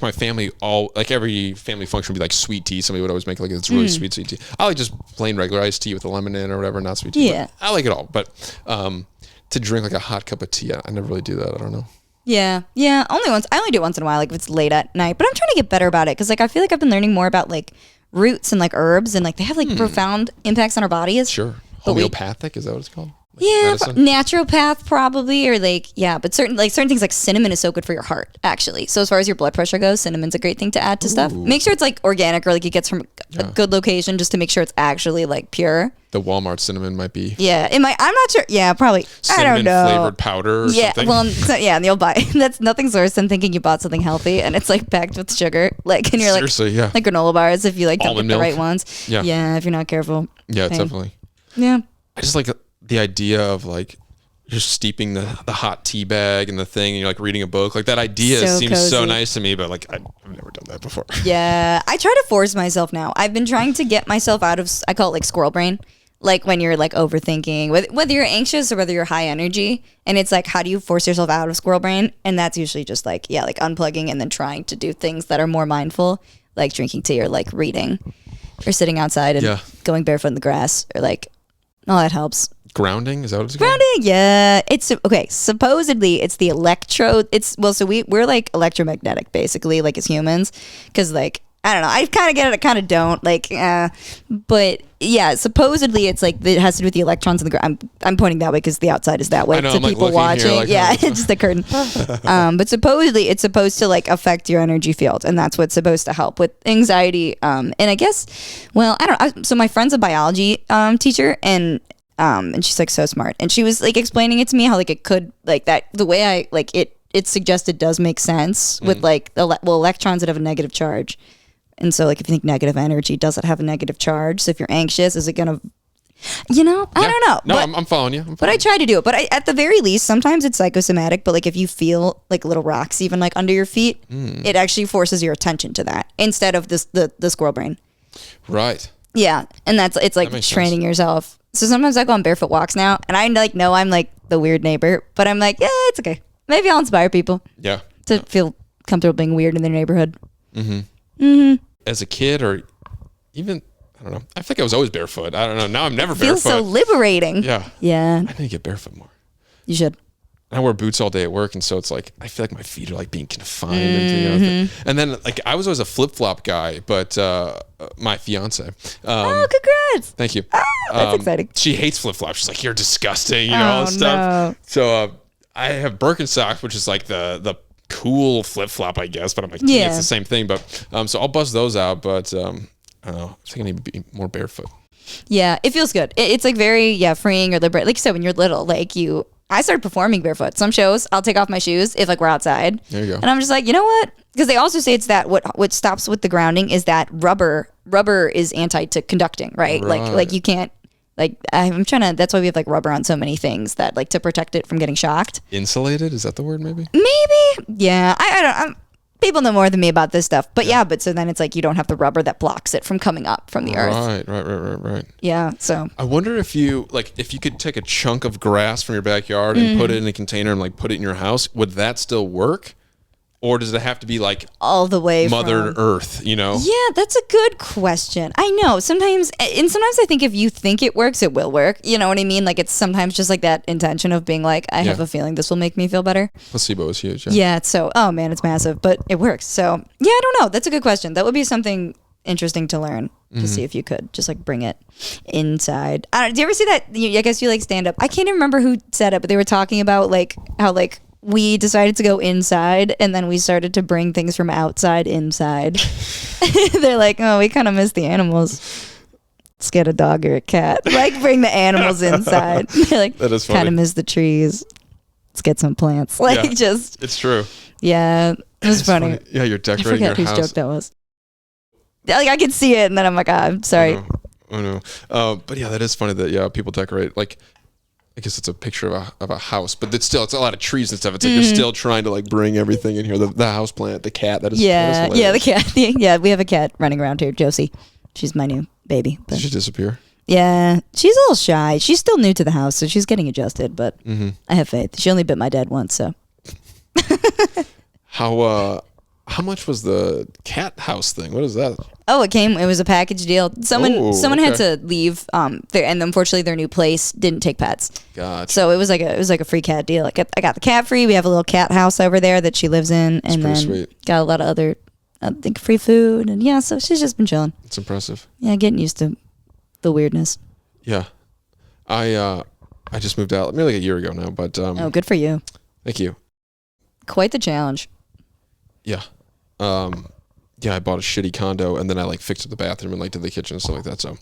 my family every family function would be like sweet tea. Somebody would always make like it's really sweet tea. I like just plain regular iced tea with a lemon in or whatever, not sweet tea. Yeah. I like it all, but to drink like a hot cup of tea, I never really do that. I don't know. Yeah. I only do it once in a while, like if it's late at night. But I'm trying to get better about it because like I feel like I've been learning more about like roots and like herbs and like they have like profound impacts on our bodies. Sure. Homeopathic, is that what it's called? Like yeah, naturopath probably, or like but certain things like cinnamon is so good for your heart actually. So as far as your blood pressure goes, cinnamon's a great thing to add to stuff. Make sure it's like organic or like it gets from a good location just to make sure it's actually like pure. The Walmart cinnamon might be. Yeah, it might. I'm not sure. Yeah, probably. Cinnamon I don't know. Flavored powder. Or something. Well, and you'll buy. That's nothing's worse than thinking you bought something healthy and it's like packed with sugar. Like, and you're seriously, like granola bars if you like don't get the right ones. Yeah, if you're not careful. Yeah, definitely. Yeah. I just like the idea of like just steeping the hot tea bag and the thing and you're like reading a book. Like that idea seems cozy. So nice to me, but like I've never done that before. Yeah. I try to force myself now. I've been trying to get myself out of, I call it like squirrel brain. Like when you're like overthinking, whether you're anxious or whether you're high energy. And it's like, how do you force yourself out of squirrel brain? And that's usually just like, like unplugging and then trying to do things that are more mindful, like drinking tea or like reading or sitting outside and going barefoot in the grass or like, all that helps. Grounding, is that what it's called? Grounding, yeah. It's okay. Supposedly, it's the electrode. So we're like electromagnetic, basically, like as humans, because like I don't know. I kind of get it. I kind of don't. Like, but yeah, supposedly it's like it has to do with the electrons in the ground. I'm pointing that way because the outside is that way to people watching. Here, like, yeah, it's just the curtain. But supposedly it's supposed to like affect your energy field, and that's what's supposed to help with anxiety. And I guess, well, I don't know. So my friend's a biology teacher, and she's like so smart, and she was like explaining it to me how like it could like that the way I like it suggested does make sense with like electrons that have a negative charge. And so, like, if you think negative energy, does it have a negative charge? So if you're anxious, is it going to, I don't know. No, I'm following you. But I try to do it. But at the very least, sometimes it's psychosomatic. But, like, if you feel, like, little rocks even, like, under your feet, it actually forces your attention to that instead of the squirrel brain. Right. Yeah. And it's, like, training yourself. So sometimes I go on barefoot walks now, and I, like, know I'm, like, the weird neighbor. But I'm like, yeah, it's okay. Maybe I'll inspire people. Yeah. To feel comfortable being weird in their neighborhood. As a kid, or even I don't know. I think I was always barefoot. I don't know. Now I'm never barefoot. Feels so liberating. Yeah. Yeah. I need to get barefoot more. You should. I wear boots all day at work, and so it's like I feel like my feet are like being confined. And then like I was always a flip flop guy, but my fiance. Oh, congrats! Thank you. That's exciting. She hates flip flops. She's like, "You're disgusting," all this stuff. No. So I have Birkenstocks, which is like the cool flip flop, I guess, but I'm like, yeah, it's the same thing. But so I'll bust those out, but I don't know. I think I need to be more barefoot. Yeah, it feels good. It's like very freeing or liberating. Like you said, when you're little, like I started performing barefoot. Some shows I'll take off my shoes if like we're outside. There you go. And I'm just like, you know what? Because they also say it's that what stops with the grounding is that rubber is anti to conducting, right? Like you can't. Like I'm trying to. That's why we have like rubber on so many things that like to protect it from getting shocked. Insulated, is that the word? Maybe. Yeah. I don't. People know more than me about this stuff, but but so then it's like you don't have the rubber that blocks it from coming up from the earth. Right. Yeah. So I wonder if you could take a chunk of grass from your backyard and put it in a container and like put it in your house, would that still work? Or does it have to be like all the way Mother Earth, Yeah, that's a good question. I know sometimes I think if you think it works, it will work. You know what I mean? Like it's sometimes just like that intention of being like, I have a feeling this will make me feel better. Placebo is huge. Yeah. So, oh man, it's massive, but it works. So yeah, I don't know. That's a good question. That would be something interesting to learn to see if you could just like bring it inside. Do you ever see that? I guess you like stand up. I can't even remember who said it, but they were talking about like how like we decided to go inside and then we started to bring things from outside inside. They're like, oh, we kind of miss the animals. Let's get a dog or a cat. Like bring the animals inside. They're like, that is funny. Kind of miss the trees. Let's get some plants. Like just. It's true. Yeah. It was funny. Yeah, you're decorating your house. I forget whose joke that was. Like I could see it and then I'm like, I'm sorry. Oh no. But yeah, that is funny that people decorate like. I guess it's a picture of a house, but it's a lot of trees and stuff. It's like you're still trying to like bring everything in here. The house plant, the cat. That is the cat. Yeah, we have a cat running around here, Josie. She's my new baby. Did she disappear? Yeah, she's a little shy. She's still new to the house, so she's getting adjusted. But I have faith. She only bit my dad once, so. How much was the cat house thing? What is that? Oh, it was a package deal. Someone had to leave, and unfortunately their new place didn't take pets. Gotcha. So it was like a free cat deal. Like I got the cat free. We have a little cat house over there that she lives in, and then sweet. Got a lot of other, I think, free food, and so she's just been chilling. It's impressive. Yeah, getting used to the weirdness. Yeah, I just moved out maybe like a year ago now, but oh, good for you. Thank you. Quite the challenge. Yeah. I bought a shitty condo and then I like fixed up the bathroom and like did the kitchen and stuff like that. So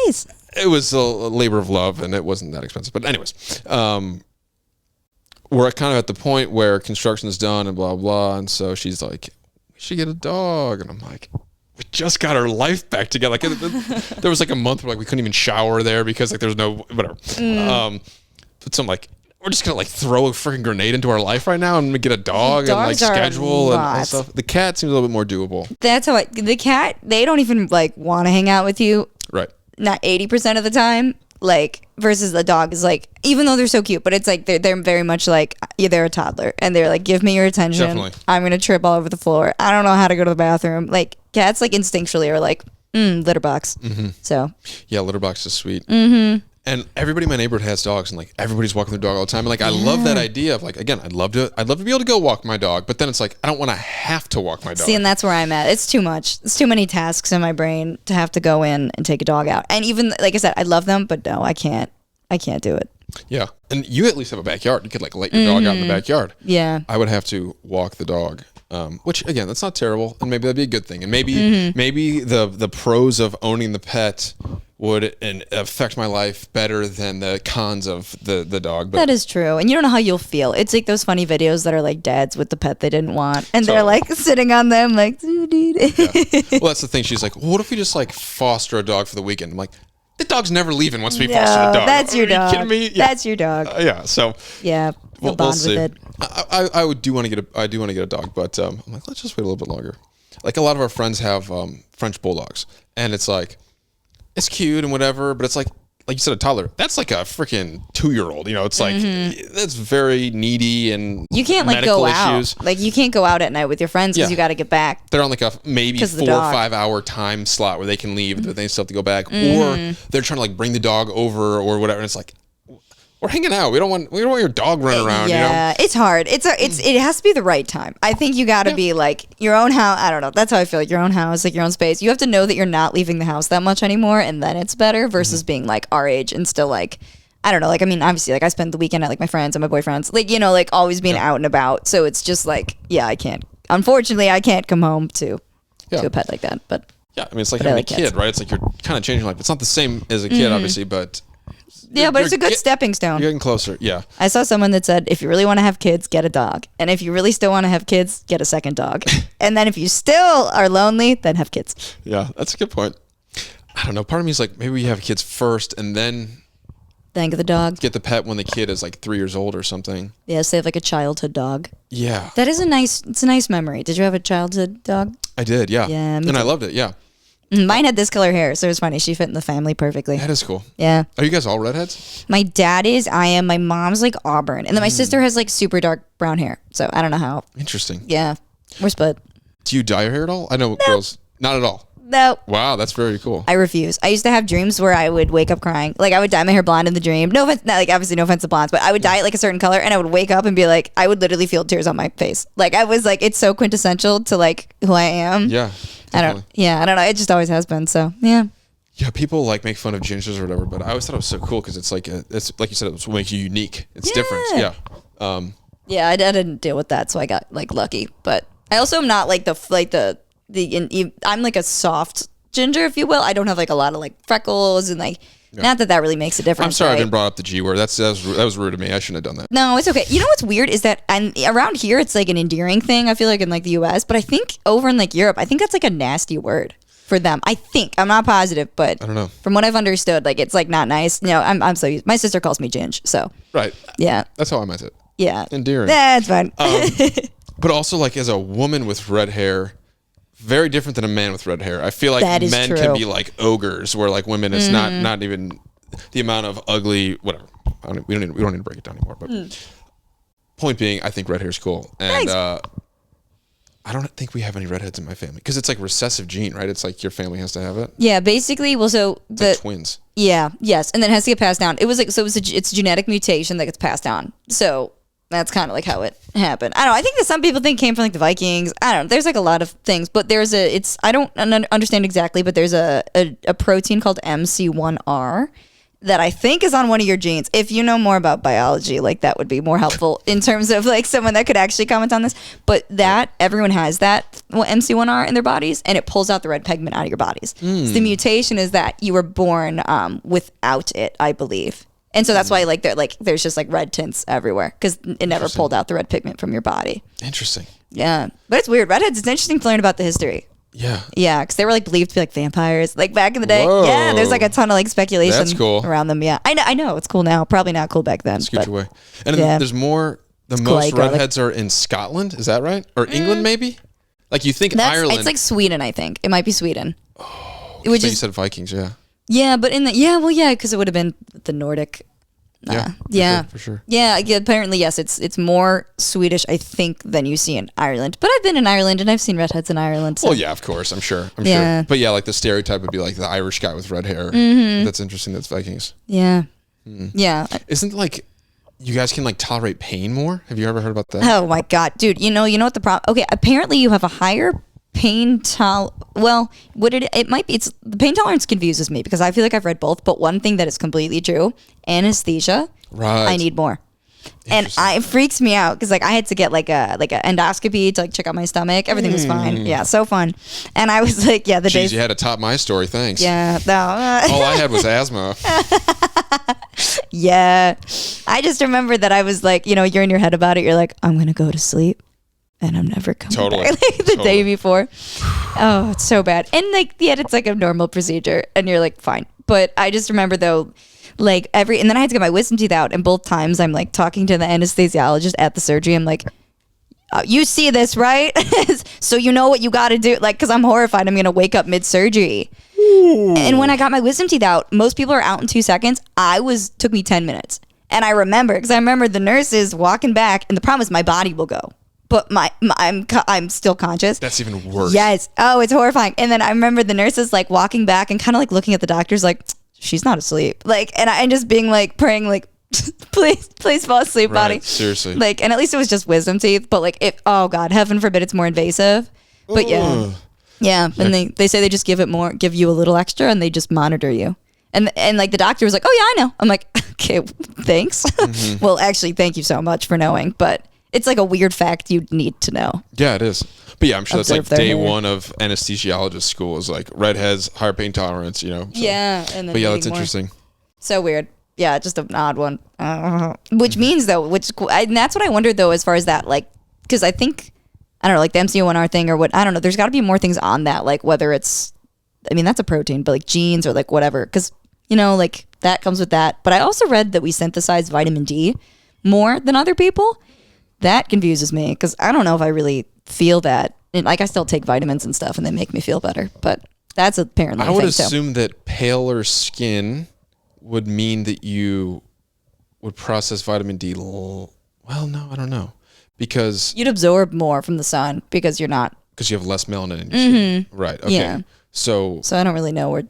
nice. It was a labor of love and it wasn't that expensive. But anyways, we're kind of at the point where construction is done and blah, blah. And so she's like, we should get a dog. And I'm like, we just got our life back together. Like there was like a month where like we couldn't even shower there because like there was no, whatever. But so I'm like, we're just gonna like throw a freaking grenade into our life right now and get a dog and like schedule and all stuff. The cat seems a little bit more doable. That's how the cat, they don't even like want to hang out with you. Right. Not 80% of the time. Like versus the dog is like, even though they're so cute, but it's like they're very much like they're a toddler and they're like, give me your attention. Definitely. I'm gonna trip all over the floor. I don't know how to go to the bathroom. Like cats like instinctually are like litter box. So yeah, litter box is sweet. And everybody in my neighborhood has dogs, and like everybody's walking their dog all the time. And like I love that idea of like, again, I'd love to be able to go walk my dog, but then it's like I don't want to have to walk my dog. See, and that's where I'm at. It's too much. It's too many tasks in my brain to have to go in and take a dog out. And even like I said, I love them, but no, I can't do it. Yeah, and you at least have a backyard. You could like let your dog out in the backyard. Yeah, I would have to walk the dog, which again, that's not terrible, and maybe that'd be a good thing. And maybe the pros of owning the pet would affect my life better than the cons of the dog. But that is true, and you don't know how you'll feel. It's like those funny videos that are like dads with the pet they didn't want, and they're like sitting on them like. Yeah. Well, that's the thing. She's like, well, what if we just like foster a dog for the weekend? I'm like. The dog's never leaving once we foster a dog. That's your dog. Are you kidding me? Yeah. That's your dog. Yeah. So. Yeah. We'll bond see. with it. I do want to get a dog, but I'm like, let's just wait a little bit longer. Like a lot of our friends have French bulldogs, and it's like, it's cute and whatever, but it's like you said, a toddler. That's like a freaking 2-year-old. You know, it's like that's very needy and you can't like medical go issues. out. Like you can't go out at night with your friends because you got to get back. They're on like a maybe 4 or 5 hour time slot where they can leave, but they still have to go back, or they're trying to like bring the dog over or whatever. And it's like. We're hanging out. We don't want your dog running around. Yeah, you know? It's hard. It has to be the right time. I think you got to be like your own house. I don't know. That's how I feel. Like your own house, like your own space. You have to know that you're not leaving the house that much anymore, and then it's better versus being like our age and still like I don't know. Like I mean, obviously, like I spend the weekend at like my friends and my boyfriends. Like you know, like always being out and about. So it's just like I can't. Unfortunately, I can't come home to a pet like that. But yeah, I mean, it's like having a kid, right? It's like you're kind of changing life. It's not the same as a kid, obviously, but. Yeah, but it's a good stepping stone. You're getting closer, yeah. I saw someone that said, if you really want to have kids, get a dog. And if you really still want to have kids, get a second dog. And then if you still are lonely, then have kids. Yeah, that's a good point. I don't know. Part of me is like, maybe we have kids first and then get the dog. Get the pet when the kid is like 3 years old or something. Yeah, so they have like a childhood dog. Yeah. That is it's a nice memory. Did you have a childhood dog? I did, yeah. Yeah, and I loved it, yeah. Mine had this color hair, so it was funny. She fit in the family perfectly. That is cool. Yeah. Are you guys all redheads? My dad is. I am. My mom's like auburn. And then my sister has like super dark brown hair. So I don't know how. Interesting. Yeah. We're split. Do you dye your hair at all? I know girls. Not at all. No. Wow, that's very cool. I refuse. I used to have dreams where I would wake up crying. Like I would dye my hair blonde in the dream. No offense, not like obviously no offense to blondes, but I would dye it like a certain color and I would wake up and be like, I would literally feel tears on my face. Like I was like, it's so quintessential to like who I am. Yeah. Definitely. I don't know. It just always has been. So yeah. Yeah, people like make fun of gingers or whatever, but I always thought it was so cool because it's like it's like you said, it's what makes you unique. It's different. Yeah. Yeah, I didn't deal with that, so I got like lucky. But I also am not like I'm like a soft ginger, if you will. I don't have like a lot of like freckles and like. Yeah. Not that really makes a difference. I'm sorry right? I didn't brought up the G word. That was rude of me. I shouldn't have done that. No, it's okay. You know what's weird is that around here it's like an endearing thing. I feel like in like the U.S., but I think over in like Europe, I think that's like a nasty word for them. I think I'm not positive, but I don't know. From what I've understood, like it's like not nice. You know, I'm so used. My sister calls me Ginge, so right. Yeah, that's how I meant it. Yeah, endearing. That's fine. But also like as a woman with red hair. Very different than a man with red hair. I feel like men can be like ogres, where like women, it's not even the amount of ugly whatever. We don't need to break it down anymore. But point being, I think red hair is cool, and I don't think we have any redheads in my family because it's like recessive gene, right? It's like your family has to have it. Yeah, basically. Well, so like twins. Yeah. Yes, and then it has to get passed down. It was like it's a genetic mutation that gets passed down. So. That's kind of like how it happened. I don't know. I think that some people think it came from like the Vikings. I don't know. There's like a lot of things, but I don't understand exactly, but there's a protein called MC1R that I think is on one of your genes. If you know more about biology, like that would be more helpful in terms of like someone that could actually comment on this. But everyone has that MC1R in their bodies and it pulls out the red pigment out of your bodies. So the mutation is that you were born without it, I believe. And so that's why like there's just like red tints everywhere because it never pulled out the red pigment from your body. Interesting. Yeah, but it's weird. Redheads. It's interesting to learn about the history. Yeah. Yeah, because they were like believed to be like vampires, like back in the day. Whoa. Yeah, there's like a ton of like speculation That's cool. around them. Yeah, I know it's cool now. Probably not cool back then. Scooch away. And there's more. The most redheads are in Scotland. Is that right? Or England maybe? Like you think Ireland? It's like Sweden. I think it might be Sweden. Oh, you said Vikings. Yeah. Yeah, but because it would have been the Nordic Yeah, for sure. Yeah, apparently, yes, it's more Swedish, I think, than you see in Ireland. But I've been in Ireland and I've seen redheads in Ireland. So. Well, yeah, of course, I'm sure. Yeah. But yeah, like the stereotype would be like the Irish guy with red hair. That's interesting. That's Vikings. Yeah. Yeah. Isn't like you guys can like tolerate pain more? Have you ever heard about that? Oh my God, dude. You know what the problem? Okay, apparently you have a higher pain well, it might be, it's the pain tolerance confuses me because I feel like I've read both, but one thing that is completely true, anesthesia, right, I need more. And it freaks me out because like I had to get like a endoscopy to like check out my stomach. Everything was fine. Yeah, so fun. And I was like, yeah, Jeez, you had to top my story. Thanks. Yeah, no. All I had was asthma. Yeah, I just remember that I was like, you're in your head about it. You're like, I'm gonna go to sleep. And I'm never coming back. Like the day before. Oh, it's so bad. And like, yet it's like a normal procedure and you're like, fine. But I just remember though, like and then I had to get my wisdom teeth out. And both times I'm like talking to the anesthesiologist at the surgery. I'm like, you see this, right? So you know what you got to do. Like, cause I'm horrified. I'm going to wake up mid-surgery. Ooh. And when I got my wisdom teeth out, most people are out in 2 seconds. Took me 10 minutes. And I remember the nurses walking back and the problem is my body will go. But I'm still conscious. That's even worse. Yes. Oh, it's horrifying. And then I remember the nurses like walking back and kind of like looking at the doctors like, she's not asleep. Like, and I just being like praying like, please fall asleep, right, body. Seriously. Like, and at least it was just wisdom teeth. But like, oh God, heaven forbid it's more invasive. But yeah. Yeah. And they say they just give you a little extra and they just monitor you. And like the doctor was like, oh yeah, I know. I'm like, okay, thanks. Mm-hmm. Well, actually, thank you so much for knowing. But it's like a weird fact you need to know. Yeah, it is. But yeah, I'm sure Observe that's like day hair. one of anesthesiologist school is like redheads, higher pain tolerance, So. Yeah. And then but yeah, that's interesting. So weird. Yeah, just an odd one. Which means though, and that's what I wondered though, as far as that, like, because I think, I don't know, like the MC1R thing or what, I don't know, there's got to be more things on that, like whether it's, I mean, that's a protein, but like genes or like whatever, because, like that comes with that. But I also read that we synthesize vitamin D more than other people. That confuses me because I don't know if I really feel that. And like I still take vitamins and stuff and they make me feel better, but that's apparently I would assume that paler skin would mean that you would process vitamin D. Well, no, I don't know. Because you'd absorb more from the sun because you're not. Because you have less melanin in your skin. Right. Okay. Yeah. So I don't really know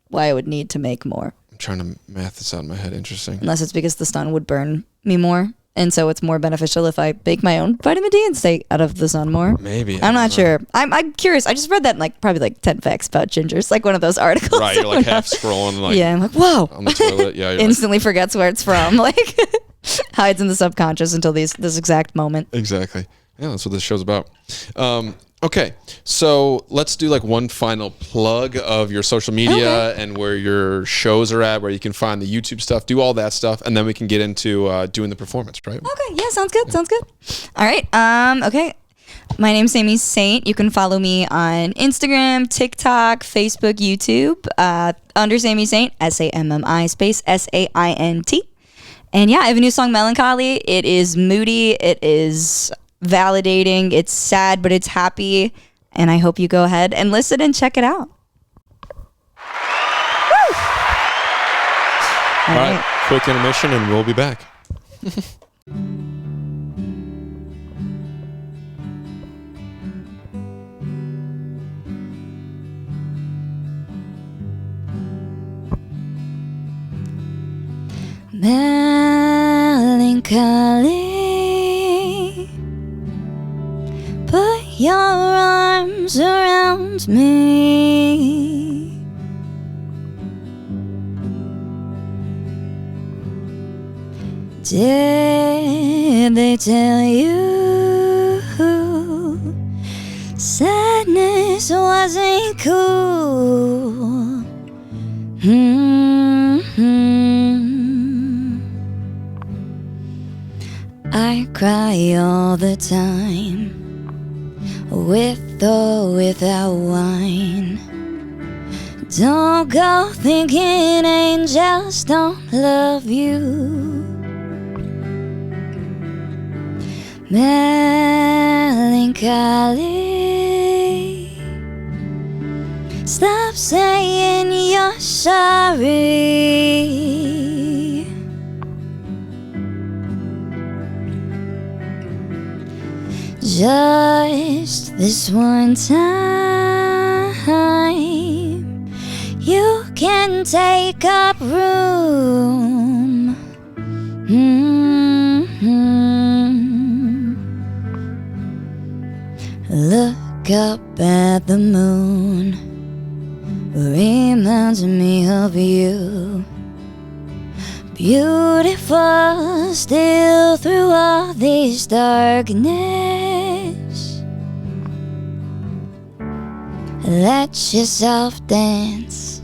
why I would need to make more. I'm trying to math this out in my head. Interesting. Unless it's because the sun would burn me more. And so it's more beneficial if I bake my own vitamin D and stay out of the sun more. Maybe. I'm not sure. I'm curious. I just read that in like probably like 10 facts about gingers, like one of those articles. Right, you're like half scrolling. Like, yeah, I'm like, whoa. On the toilet. Yeah. Instantly forgets where it's from. Like hides in the subconscious until this exact moment. Exactly. Yeah, that's what this show's about. Okay, so let's do like one final plug of your social media and where your shows are at, where you can find the YouTube stuff, do all that stuff, and then we can get into doing the performance, right? Okay, yeah, sounds good. All right, okay. My name's Sammi Saint. You can follow me on Instagram, TikTok, Facebook, YouTube, under Sammi Saint, SAMMI space SAINT. And yeah, I have a new song, Melancholy. It is moody. It is validating. It's sad, but it's happy. And I hope you go ahead and listen and check it out. All right. Quick intermission and we'll be back. Melancholy, put your arms around me. Did they tell you sadness wasn't cool? I cry all the time, with or without wine. Don't go thinking angels don't love you. Melancholy, stop saying you're sorry. Just this one time, you can take up room. Look up at the moon, reminds me of you. Beautiful still through all this darkness. Let yourself dance,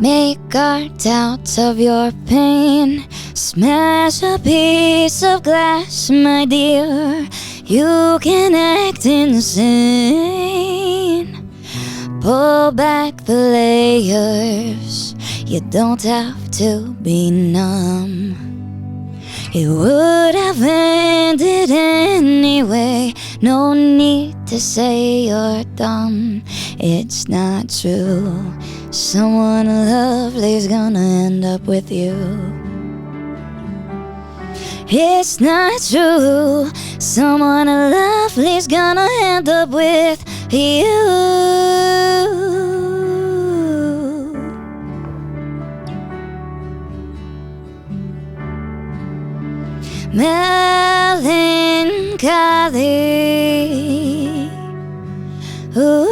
make art out of your pain. Smash a piece of glass, my dear, you can act insane. Pull back the layers, you don't have to be numb. It would have ended anyway, no need to say you're dumb. It's not true, someone lovely's gonna end up with you. It's not true, someone lovely's gonna end up with you. Melancholy. Ooh.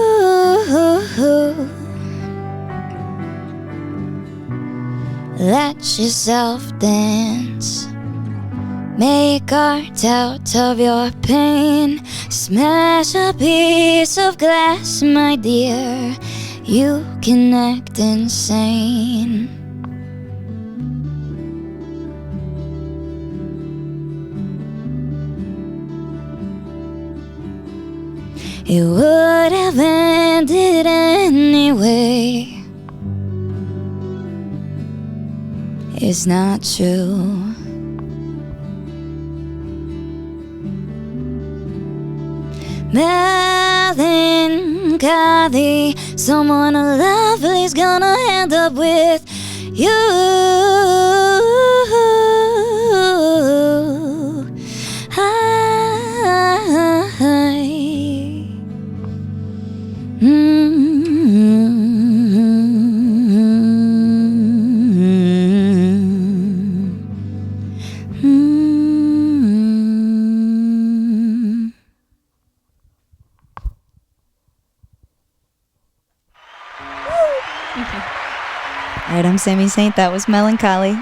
Let yourself dance, make art out of your pain. Smash a piece of glass, my dear, you can act insane. It would have ended anyway. It's not true. Melancholy, someone lovely's gonna end up with you. All right, I'm Sammi Saint. That was Melancholy.